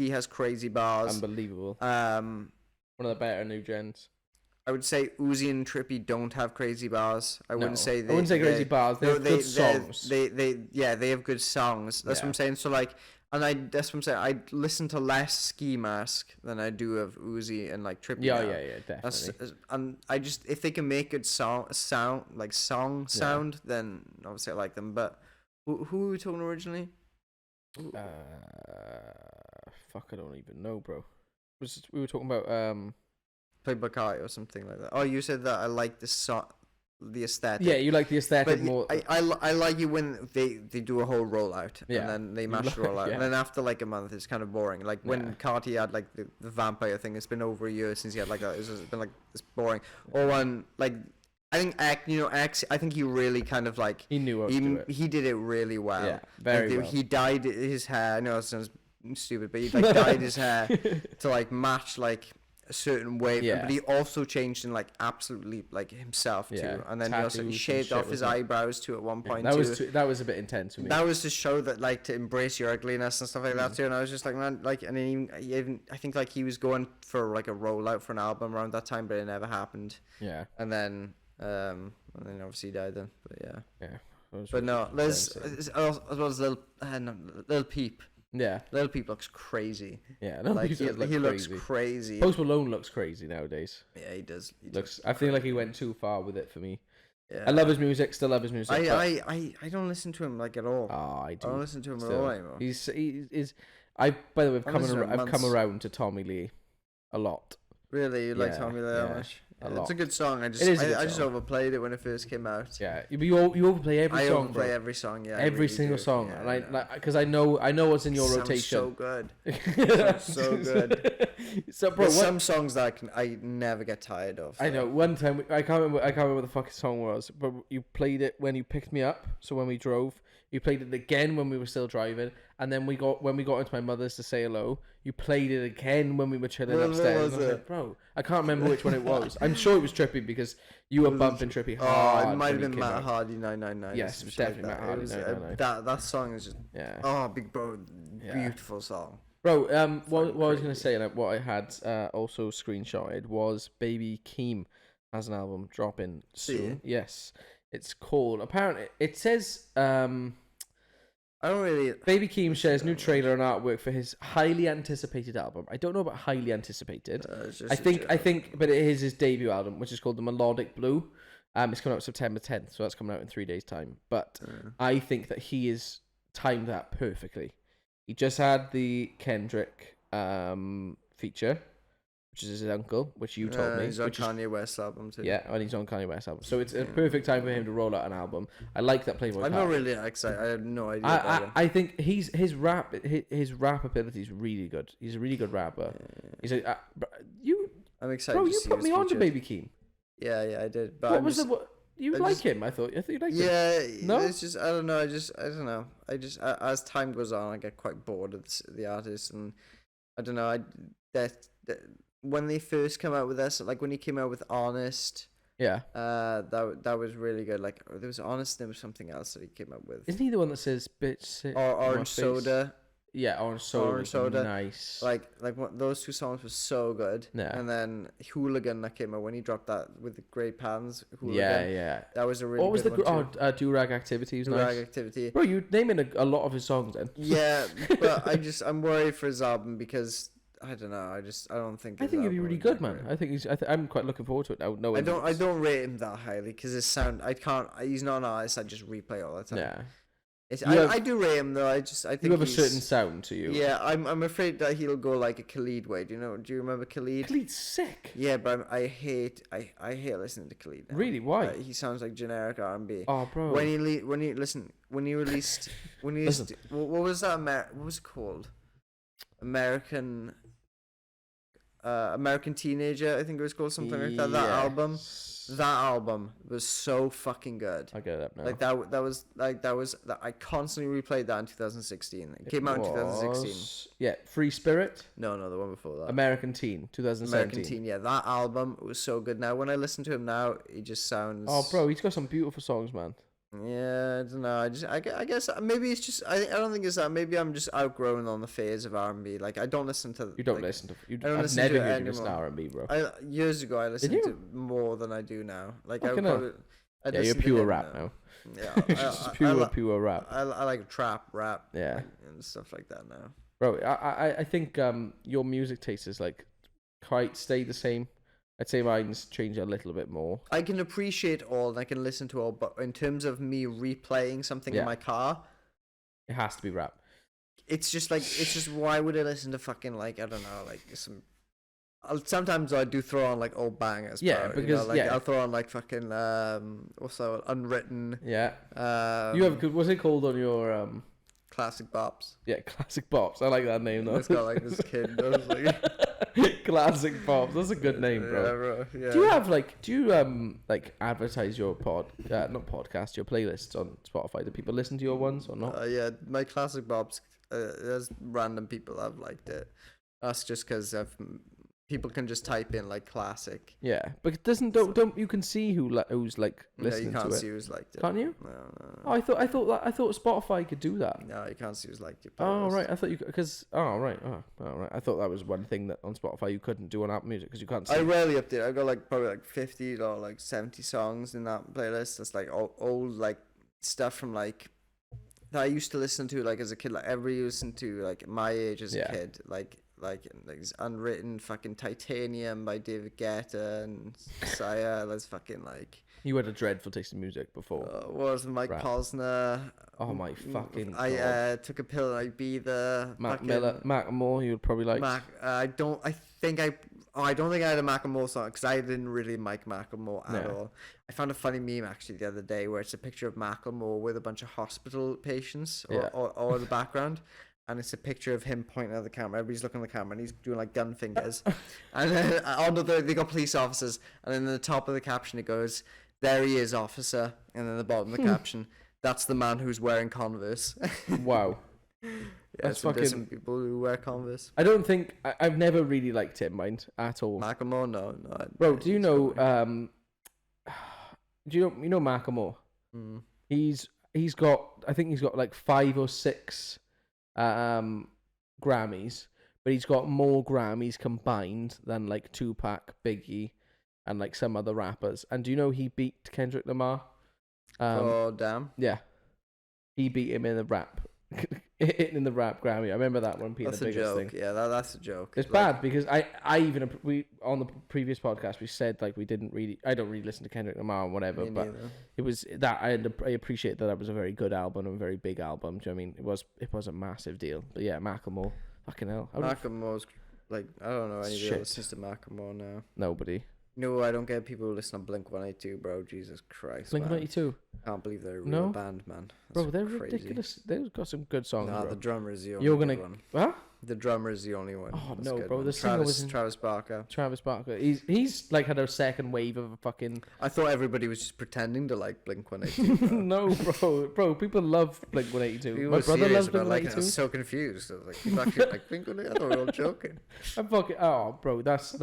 has crazy bars. Unbelievable. Um, One of the better new gens. I would say Uzi and Trippy don't have crazy bars. I wouldn't say crazy bars. They have good songs. They have good songs. That's what Yeah. I'm saying. So like, that's what I'm saying. I listen to less Ski Mask than I do of Uzi and like Trippy. Yeah, now. yeah, definitely. And I just, if they can make good sound, then obviously I like them. But who were we talking originally? Fuck, I don't even know, bro. We were talking about Play Bakai or something like that. Oh, you said that I like the song, the aesthetic. Yeah, you like the aesthetic But more. I like it when they do a whole rollout, Yeah. and then they mash the rollout, Yeah. and then after like a month it's kind of boring. Like when Yeah. Carti had like the vampire thing, it's been over a year since he had like that. It's been like it's boring. Or when like I think X, I think he really kind of like He knew how to do it. he did it really well. Yeah, very Like, well. He dyed his hair. I know it sounds stupid, but he like dyed his hair to like match like a certain way. Yeah. But he also changed in like absolutely like himself too. Yeah, And then he also tattoos and shaved shit, off his wasn't it? eyebrows too at one point. That was a bit intense for me. That was to show that like to embrace your ugliness and stuff like Mm. that too. And I was just like, man, like, and then even I think like he was going for like a rollout for an album around that time, but it never happened. Yeah. And then obviously he died then. But yeah. Yeah. But no, there's as well as Lil Peep. Yeah. Lil Peep looks crazy. Yeah. No, Like he he looks crazy. Post Malone looks crazy nowadays. Yeah, he does. I feel like he went too far with it for me. Yeah. I love his music. Still love his music. I don't listen to him like at all. I I do. don't listen to him at Still. all anymore. He's. By the way, I've come around to Tommy Lee a lot. Really, you like Yeah, Tommy Lee that yeah, much? a It's lot. a good song. I just song. overplayed it when it first came out. Yeah, you overplay every I song, overplay bro. every song. Yeah, I Every really single do. song, Yeah, and I know. because I know what's in your Sounds rotation. so good. so good. So, bro, There's some songs that I never get tired of. I know. One time, I can't remember what the fucking song was, but you played it when you picked me up. So when we drove, you played it again when we were still driving, and then when we got into my mother's to say hello, you played it again when we were chilling What upstairs. was And I was it? like, bro, I can't remember which one it was. I'm sure it was Trippy because you were bumping Trippy hard. Oh, it might have when he been came Matt out. Hardy 999. Yes, it was definitely Matt Hardy 999. That song is just Yeah. big bro, Yeah. beautiful song. Bro, what I was gonna say, and what I had also screenshotted was Baby Keem has an album dropping soon. Yes, it's called. Apparently, it says I don't really. Baby Keem shares new trailer and artwork for his highly anticipated album. I don't know about highly anticipated. It's just I a joke. think, but it is his debut album, which is called The Melodic Blue. It's coming out September 10th, so that's coming out in 3 days' time. But I think that he is timed that perfectly. He just had the Kendrick feature, which is his uncle, which you told me. He's on Kanye West album too. Yeah, and he's on Kanye West album. So it's a perfect time for him to roll out an album. I like that Playboy. I'm not really excited. I have no idea. About him. I think his rap ability is really good. He's a really good rapper. He's a I'm excited. bro. To You see put what's me on to featured. Baby Keem. Yeah, I did. But What was you I like just- him? I thought you liked him. Yeah, No? it's just I don't know. I don't know. As time goes on, I get quite bored of the artist, and I don't know. That when they first come out with this, like when he came out with Honest, Yeah. that was really good. Like there was Honest, there was something else that he came up with. Isn't he the one that says "bitch"? Sit Or on my Orange face"? Soda. Yeah, Orange Soda. Orange Soda. Nice. Those two songs were so good. Yeah. And then Hooligan that came out when he dropped that with the Grey Pans. Hooligan, yeah. that was a really What was the good one too. Do-rag Activity? Was Do-Rag nice. Activity. Bro, you naming a lot of his songs then. Yeah, but I'm worried for his album because I don't know. I don't think. I think he'd be really good, man. I think he's. I'm quite looking forward to it now. No, I don't rate him that highly because his sound. I can't. He's not an artist I just replay all the time. Yeah. I do rate him though. I think you have a certain sound to you. Yeah, I'm afraid that he'll go like a Khalid way. Do you remember Khalid? Khalid's sick. Yeah, but I hate listening to Khalid now. Really? Why? He sounds like generic R&B. Oh, bro. When he released what was that? What was it called? American Teenager, I think it was called, something like that. That album was so fucking good. I get it now. Like that was I constantly replayed that in 2016. It came out in 2016. Yeah, Free Spirit. No, the one before that. American Teen, 2017. American Teen, yeah, that album was so good. Now when I listen to him now, he just sounds. Oh, bro, he's got some beautiful songs, man. Yeah, I don't know. I guess maybe it's just I don't think it's that. Maybe I'm just outgrowing on the phase of R&B. Like I don't listen to. You don't like, listen to. I've never heard you listen to R&B, bro. Years ago, I listened to more than I do now. Like I probably. Yeah, you're pure rap now. Yeah, pure rap. I like trap rap. Yeah, and stuff like that now. Bro, I think your music taste is like quite stay the same. I'd say mine's changed a little bit more. I can appreciate all and I can listen to all, but in terms of me replaying something in my car, it has to be rap. It's just why would I listen to fucking like I don't know like some. Sometimes I do throw on like old bangers. Yeah, bro, because I'll throw on like fucking also Unwritten. Yeah. You have what's it called on your Classic Bops. Yeah, Classic Bops. I like that name though. It's got like this kid. Classic Bops. That's a good name, bro. Yeah, bro. Yeah. Do you like advertise your not podcast, your playlists on Spotify? Do people listen to your ones or not? Yeah, my Classic Bops. There's random people have liked it. That's just because people can just type in like classic. Yeah, but it don't you can see who's like listening to it. Yeah, you can't see who's liked it. Can't you? No. Oh, I thought Spotify could do that. No, you can't see who's liked it. Oh right, I thought you because right. I thought that was one thing that on Spotify you couldn't do on Apple Music because you can't see. I rarely update. I've got like probably like 50 or like 70 songs in that playlist. That's like old like stuff from like that I used to listen to like as a kid. Like everybody listened to like my age as a kid. Like this Unwritten, fucking Titanium by David Guetta and Sia. That's fucking like. You had a dreadful taste in music before. Was Mike Posner. Oh my fucking God. I took a pill in Ibiza. Mac Miller, Macklemore, you would probably like. I don't think I had a Macklemore song because I didn't really like Macklemore at all. I found a funny meme actually the other day where it's a picture of Macklemore with a bunch of hospital patients or in the background. And it's a picture of him pointing at the camera. Everybody's looking at the camera, and he's doing like gun fingers. And then they got police officers, and then in the top of the caption it goes, "There he is, officer." And then the bottom of the caption, "That's the man who's wearing Converse." Wow. That's fucking some people who wear Converse. I don't think I've never really liked him, mind at all. Macklemore, no. Bro, do you know? You know Macklemore? Mm. He's got like 5 or 6. Grammys, but he's got more Grammys combined than like Tupac, Biggie, and like some other rappers. And do you know he beat Kendrick Lamar? Oh damn! Yeah, he beat him in the rap, in the rap Grammy. I remember that one being the biggest joke. thing. Yeah, that's a joke. It's bad because we on the previous podcast we said like I don't really listen to Kendrick Lamar and whatever, but it was that I appreciate that was a very good album and a very big album. Do you know what I mean? It was a massive deal. But yeah, Macklemore, fucking hell. Macklemore's like I don't know anybody who listens to Macklemore now. Nobody. No, I don't get people who listen to Blink-182, bro. Jesus Christ. Blink-182. I can't believe they're a real band, man. Bro, they're crazy. Ridiculous. They've got some good songs. Nah, bro. the drummer is the only one. Huh? The drummer is the only one. Oh no, bro. One. The singer was Travis Barker. Travis Barker. He's like had a second wave of a fucking. I thought everybody was just pretending to like Blink-182. No, bro. People love Blink-182. My brother loves Blink-182. Like, I was so confused. I was like, you actually like Blink-182? I thought we were all joking. I'm fucking. Oh, bro. That's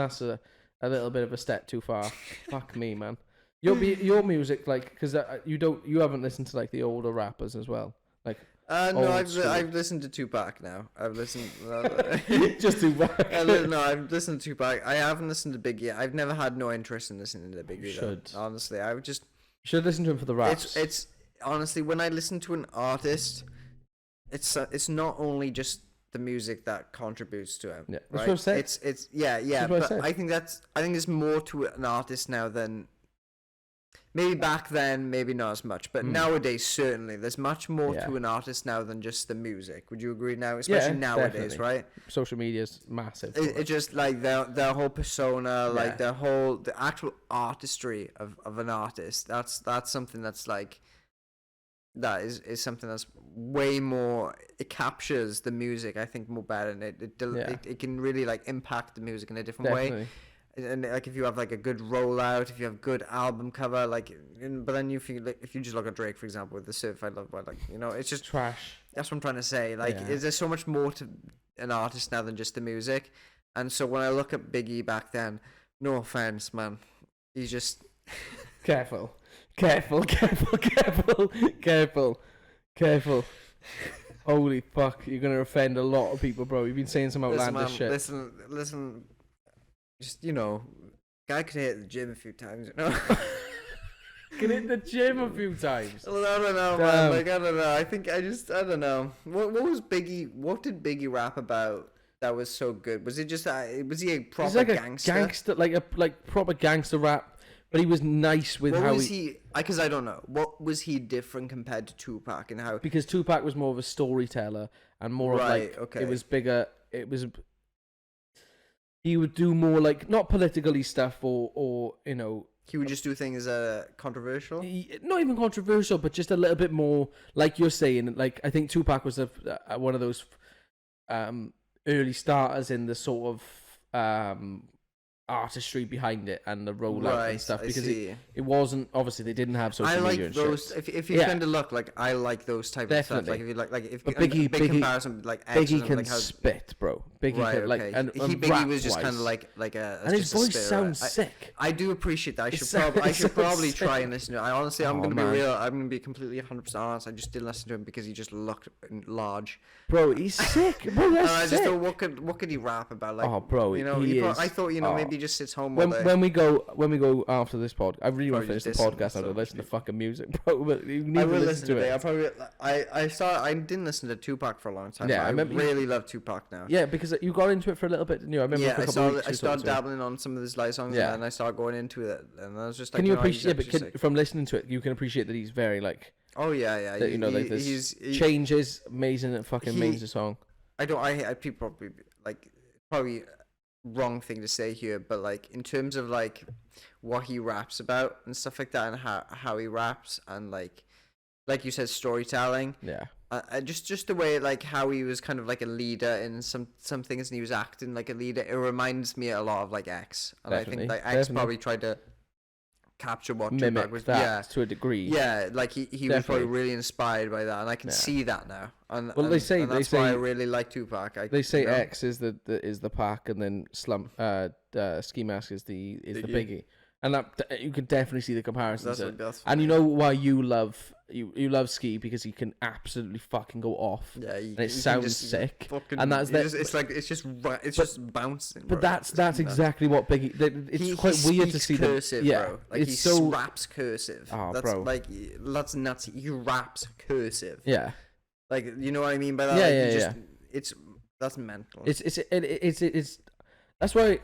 a little bit of a step too far. Fuck me, man. Your music, like, because you haven't listened to like the older rappers as well, like. No, I've listened to Tupac now. I've listened just Tupac. No, I've listened to Tupac. I haven't listened to Biggie. I've never had no interest in listening to Biggie. Should honestly, I would just should listen to him for the raps. It's honestly when I listen to an artist, it's not only just the music that contributes to him. Yeah, right? that's what I'm saying. It's yeah. what I But said. I think there's more to an artist now than maybe back then, maybe not as much. But nowadays, certainly, there's much more to an artist now than just the music. Would you agree now? Especially nowadays, definitely. right? Social media's massive. It's just like their whole persona, like the actual artistry of an artist. That's something that's like that is something that's way more. It captures the music, I think, more better, and it can really like impact the music in a different way. And like if you have like a good rollout, if you have good album cover, like, but then if you just look at Drake, for example, with the Certified Lover Boy, like, you know, it's just trash. That's what I'm trying to say. Like, is there so much more to an artist now than just the music? And so when I look at Biggie back then, no offense, man, he's just careful. Holy fuck, you're gonna offend a lot of people, bro. You've been saying some outlandish shit. Listen. Just, you know, guy could hit the gym a few times, you know. Can hit the gym a few times. Well, I don't know, man. Like, I don't know. I don't know. What was Biggie? What did Biggie rap about that was so good? Was it just was he a proper gangster? Like proper gangster rap, but he was nice with what how was he? Because I don't know. What was he different compared to Tupac and how? Because Tupac was more of a storyteller and more of like it was bigger. It was. He would do more like not politically stuff or you know. He would just do things controversial. Not even controversial, but just a little bit more like you're saying. Like I think Tupac was one of those early starters in the sort of artistry behind it and the rollout and stuff, because it wasn't, obviously they didn't have social media and those shit. if you kind of look like, I like those type of stuff, like if you like if but Biggie comparison, like Biggie can like how, spit, bro. Biggie can, like, and Biggie was just kind of like a, and his voice sounds sick. I do appreciate that. I should probably try and listen to it. I honestly, I'm gonna be real, I'm gonna be completely 100% honest, I just didn't listen to him because he just looked large, bro. He's sick, bro. That's and I just sick. thought, what could he rap about? Like, oh, bro, you know, I thought, you know, maybe he just sits home all day. When we go after this pod, I really want to finish the podcast and listen to fucking music, bro. But you need to listen to it. I didn't listen to Tupac for a long time. Yeah, I really love Tupac now. Yeah, because you got into it for a little bit, didn't you? I remember. Yeah, I started dabbling on some of his live songs, and I started going into it, and I was just like, can you appreciate? Yeah, but from listening to it, you can appreciate that he's very like. Oh yeah. That, you know, like this changes, amazing, fucking amazing song. I people probably wrong thing to say here, but like in terms of like what he raps about and stuff like that, and how he raps, and like you said, storytelling. Yeah. Just the way, like, how he was kind of like a leader in some things, and he was acting like a leader. It reminds me a lot of like X, and definitely, I think like X probably tried to capture what mimic Tupac was, that to a degree. Yeah, like he was probably really inspired by that, and I can see that now. And well, that's why I really like Tupac. They say X is the Pac, and then Ski Mask is the Biggie. And that you can definitely see the comparisons. And you know why you love Ski, because he can absolutely fucking go off. Yeah, and it sounds sick. And that's it's just bouncing. But that's exactly what Biggie. It's quite weird to see cursive, them. Yeah, bro. Like he raps cursive. Oh, that's, bro. Like that's nuts. He raps cursive. Yeah. Like, you know what I mean by that? Yeah, That's mental. It's That's why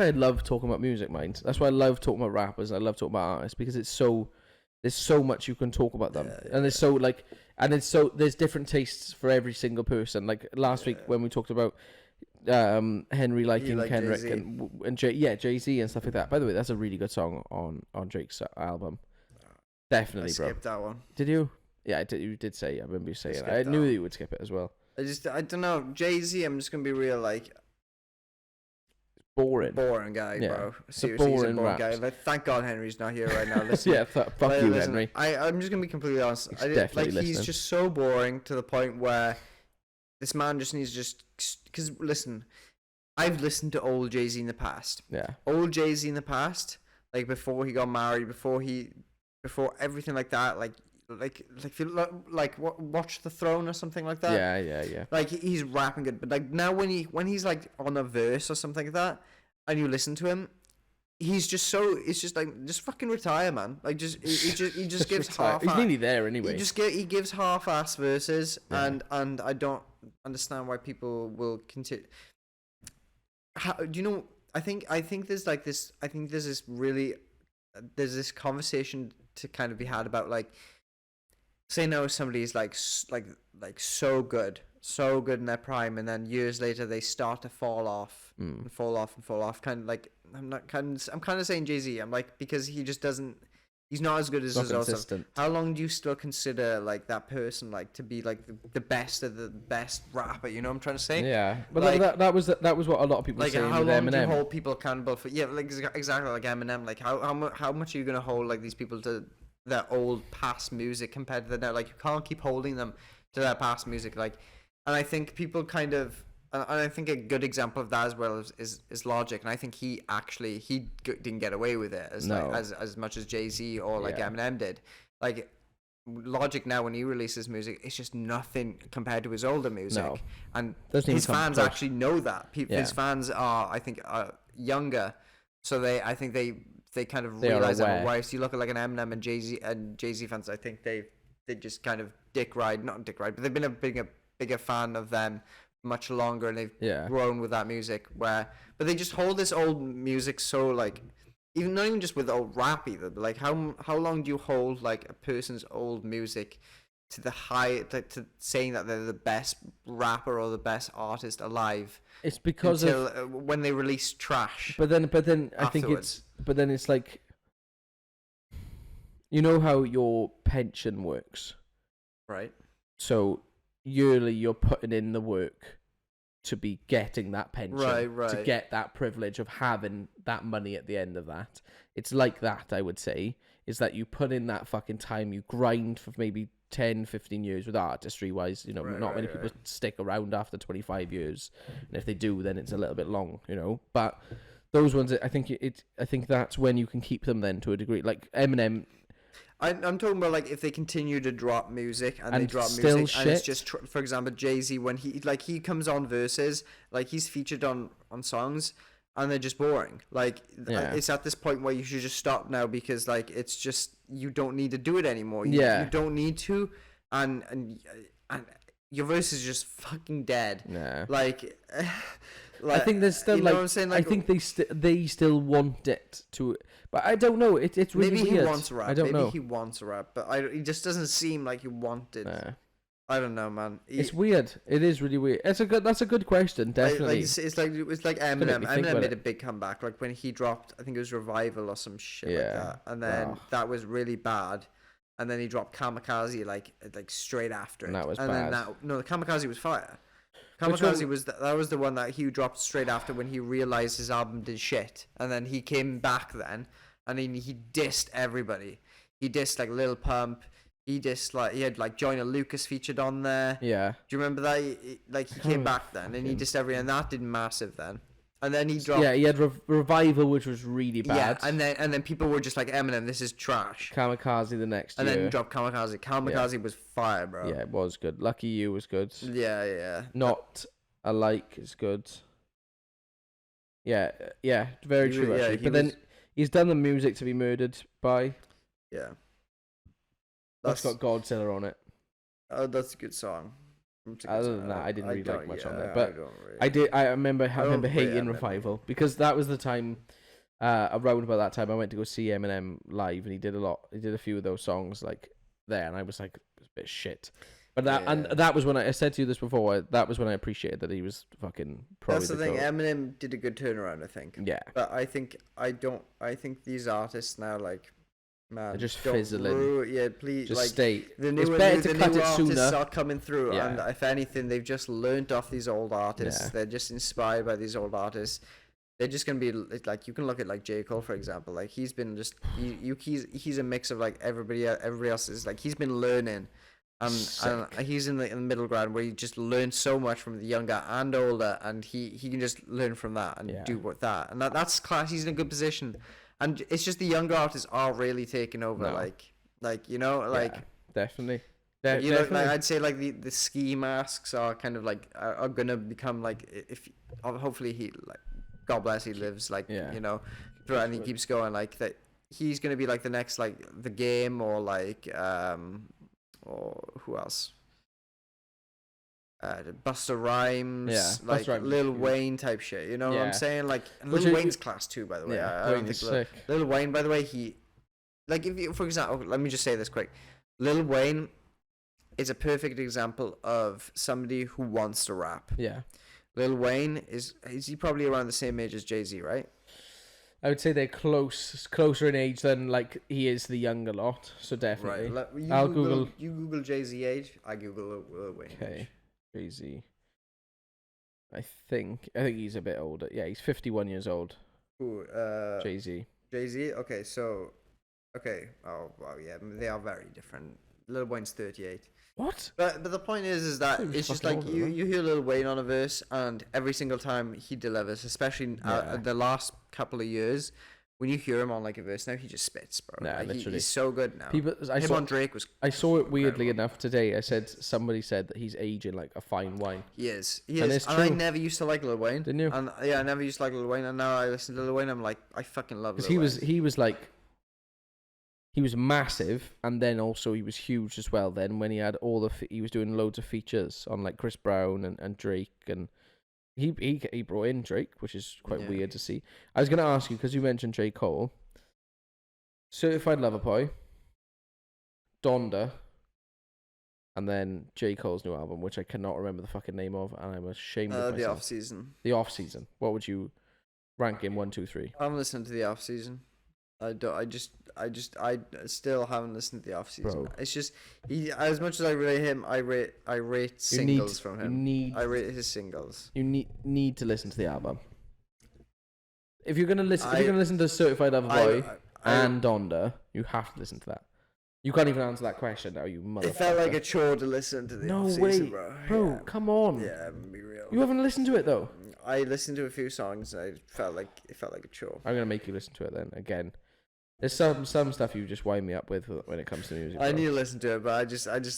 I love talking about music, mind. That's why I love talking about rappers. And I love talking about artists, because there's so much you can talk about them, and there's different tastes for every single person. Like last week when we talked about Henry liking Kendrick Jay-Z. and Jay-Z and stuff like that. By the way, that's a really good song on Drake's album. Definitely, bro. I skipped that one. Did you? Yeah, I did. You did say. I remember you saying it. I knew that you would skip it as well. I don't know. Jay-Z, I'm just gonna be real, like. Boring guy, yeah. bro. Seriously, he's a boring guy. Like, thank God Henry's not here right now. Listen, yeah, fuck you, Henry. I'm just gonna be completely honest. He's just so boring to the point where this man just needs because listen, I've listened to old Jay-Z in the past. Yeah, old Jay-Z in the past, like before he got married, before everything like that, like Watch the Throne or something like that. Yeah. Like he's rapping good, but like now when he's like on a verse or something like that, and you listen to him, he's just it's just like, just fucking retire, man. Like he just gives half. He's nearly there anyway. He gives half-ass verses, and understand why people will continue. How do you know? I think there's like this. I think there's this really there's this conversation to kind of be had about like, say now somebody's like so good in their prime, and then years later they start to fall off and fall off and fall off. Kind of like I'm kind of saying Jay-Z. I'm like, because he just doesn't. He's not as good as Not his other stuff. consistent. How long do you still consider like that person like to be like the best of the best rapper? You know what I'm trying to say? Yeah, but Like- that was what a lot of people were Like saying how with long do you Eminem. hold people accountable for? Yeah, like exactly like Eminem. Like how much are you gonna hold like these people to their old past music compared to the now? Like you can't keep holding them to their past music. Like, and I think people kind of. And I think a good example of that as well is Logic, and I think he didn't get away with it as No. like, as much as Jay-Z or like Yeah. Eminem did. Like Logic now, when he releases music, it's just nothing compared to his older music. No. And Doesn't even his come fans close. actually know that. Yeah. His fans are, I think, younger, so I think they kind of They are realize that. aware. Whereas you look at like an Eminem and Jay-Z fans, I think they just kind of not dick ride, but they've been a bigger fan of them much longer, and they've Yeah. grown with that music. But they just hold this old music so like, even not even just with old rap either, but like how long do you hold like a person's old music to the high to saying that they're the best rapper or the best artist alive It's because until of. when they release trash. But then I think afterwards. it's like, you know how your pension works. Right. So yearly you're putting in the work to be getting that pension, Right. to get that privilege of having that money at the end of that. It's like that, I would say, is that you put in that fucking time, you grind for maybe 10, 15 years with artistry wise, you know, not many people stick around after 25 years. And if they do, then it's a little bit long, you know, but those ones, I think I think that's when you can keep them then to a degree. Like Eminem, I'm talking about like if they continue to drop music and they And drop still music and it's shit. just for example Jay-Z, when he comes on verses, like he's featured on songs and they're just boring. Like Yeah. it's at this point where you should just stop now, because like it's just, you don't need to do it anymore. Yeah. You don't need to, and your verse is just fucking dead. nah. Like I think there's still you know what I'm saying? Like, I think they still want it to, but I don't know. It's really maybe weird. he wants a rap. I don't maybe know. he wants a rap, but he just doesn't seem like he wanted. Nah. I don't know, man. It's weird. It is really weird. That's a good question. Definitely. It's like make Eminem. me think Eminem about made it. a big comeback, like when he dropped, I think it was Revival or some shit like Yeah. that, and then Oh. that was really bad, and then he dropped Kamikaze like straight after it, And that was then bad. the Kamikaze was fire. Which Kamikaze one- was that was the one that he dropped straight after when he realized his album did shit, and then he came back then, and he dissed everybody. He dissed like Lil Pump. He dissed like, he had like Joyner Lucas featured on there. Yeah. Do you remember that? He came back then, and he dissed everyone, and that did massive then. And then he dropped. Yeah, he had Revival, which was really bad. Yeah, and then people were just like, Eminem, this is trash. Kamikaze the next And year. then he dropped Kamikaze. Kamikaze was fire, bro. Yeah, it was good. Lucky You was good. Yeah. Not Alike is good. Yeah, very He true was- yeah, actually. he But then was- he's done the music to be murdered by. Yeah. That's got Godzilla on it. Oh, that's a good song. It's a good Other song. than that, I didn't really like don't- much on yeah, there, but don't really- I did. I remember don't rate hating Eminem. Revival because that was the time. Around about that time, I went to go see Eminem live, and he did a few of those songs like there, and I was like, it's a bit shit. But that was when I said to you this before. That was when I appreciated that he was fucking probably That's the thing. GOAT. Eminem did a good turnaround, I think. Yeah, But I think these artists now, like, man, They're just don't fizzling. yeah, please, just like, stay. the new, It's better the to new cut it artists sooner. are coming through, Yeah. and if anything, they've just learnt off these old artists. Yeah. They're just inspired by these old artists. They're just gonna be like, you can look at like J. Cole, for example. Like, he's been just he's a mix of like everybody else is like, he's been learning. And he's in the middle ground where he just learns so much from the younger and older, and he can just learn from that and do with that, and that's class. He's in a good position, and it's just the younger artists are really taking over. No. Like you know, like Yeah, definitely. you know, Definitely. like, I'd say like the ski masks are kind of like are gonna become like, if hopefully he, like, God bless, he lives, like, Yeah. you know, and he keeps going, like, that he's gonna be like the next, like, The Game, or like or who else? Busta Rhymes, Yeah, like Busta Rhymes is Lil huge. Wayne type shit. You know what Yeah. I'm saying? Like Which Lil is- Wayne's class too, by the way. Yeah, I don't Wayne is think sick. Lil Wayne, by the way, he like if you, for example, let me just say this quick. Lil Wayne is a perfect example of somebody who wants to rap. Yeah. Lil Wayne is he probably around the same age as Jay-Z, right? I would say they're closer in age than like he is the younger lot. So definitely. Right. I'll Google. You Google Jay-Z age. I Google Lil Wayne Okay. age. Jay-Z. I think he's a bit older. Yeah, he's 51 years old. Ooh, Jay-Z. Jay-Z. Okay, so okay. Oh wow, yeah, they are very different. Lil Wayne's 38. What? But the point is that He was it's just fucking like older, man. you hear Lil Wayne on a verse, and every single time he delivers, especially Yeah. the last couple of years, when you hear him on like a verse now, he just spits, bro. Nah, Like, literally. he's so good now. People, Him on Drake was. I saw it weirdly incredible. enough today. Somebody said that he's aging like a fine wine. He is. He And is. it's And I true. never used to like Lil Wayne. Didn't you? And yeah, I never used to like Lil Wayne, and now I listen to Lil Wayne. I'm like, I fucking love Lil Because Wayne. he was like, he was massive, and then also he was huge as well. Then when he had he was doing loads of features on like Chris Brown and Drake, and he brought in Drake, which is quite Yeah. weird to see. I was gonna ask you because you mentioned J. Cole, Certified Lover Boy, Donda, and then J. Cole's new album, which I cannot remember the fucking name of, and I'm ashamed of The myself. off season. The Off Season. What would you rank in 1, 2, 3? I'm listening to the off season. I don't. I still haven't listened to the off season. Bro. It's just as much as I rate him, I rate singles from him. I rate his singles. You need to listen to the album. If you're gonna listen to Certified Lover Boy and Donda, you have to listen to that. You can't even answer that question now, you motherfucker. It felt like a chore to listen to the no off way, season, bro. Yeah. Come on. Yeah, I'm gonna be real. You haven't listened to it though. I listened to a few songs and it felt like a chore. I'm gonna make you listen to it then again. There's some stuff you just wind me up with when it comes to music. I bro. need to listen to it, but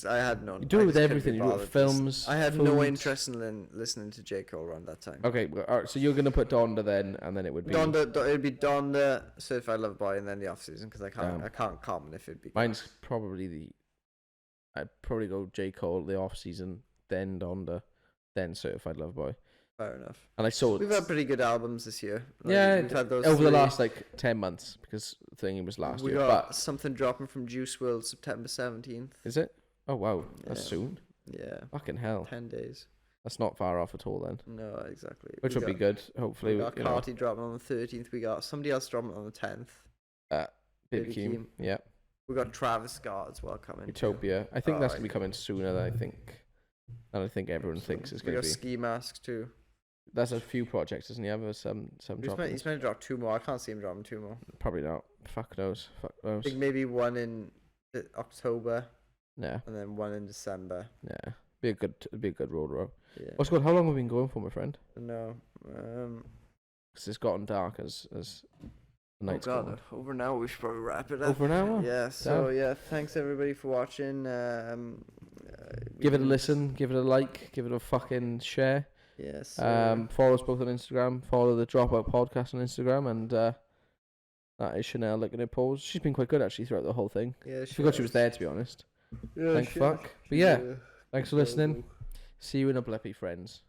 I had no. You do it I with just couldn't everything. be You do it with bothered. films. I had no foods. interest in listening to J. Cole around that time. Okay, well, all right, so you're gonna put Donda then, and then it would be It'd be Donda, Certified Lover Boy, and then the off season because I Damn. can't comment if it'd be. Mine's probably I'd probably go J. Cole, the Off Season, then Donda, then Certified Lover Boy. Fair enough. And I saw We've had pretty good albums this year. yeah, we've had those over the three. last like 10 months because Thingy was last We year. got But something dropping from Juice WRLD September 17th. is it? Oh wow, that's Yeah. soon. Yeah, Fucking hell, 10 days. that's not far off at all then. No, exactly. Which would be good. Hopefully, We got you know, Carti dropping on the 13th. We got somebody else dropping on the 10th. Baby Baby Keem. Keem. Yeah, We got Travis Scott as well coming. too. Utopia. I think that's Alright. gonna be coming sooner than I think. And I think everyone thinks it's We gonna got be. Ski Mask too. That's a few projects, doesn't he? Have some He's dropping. meant to drop 2 more. I can't see him dropping 2 more. Probably not. Fuck knows. Fuck I knows. think maybe one in October Yeah, and then one in December. yeah. It'd be a good road row. Yeah. What's good? How long have we been going for, my friend? No. Because it's gotten dark as the Oh night's God, gone. over an hour. We should probably wrap it up. Over an hour? Yeah. So yeah, thanks everybody for watching. Give it a listen. Give it a like. Give it a fucking share. Yes. Follow us both on Instagram. Follow the Dropout podcast on Instagram, and that is Chanel looking at pause. She's been quite good actually throughout the whole thing. yeah. I forgot she was there, to be honest. Yeah, Thank fuck. But yeah, thanks for listening. See you in a blippy, friends.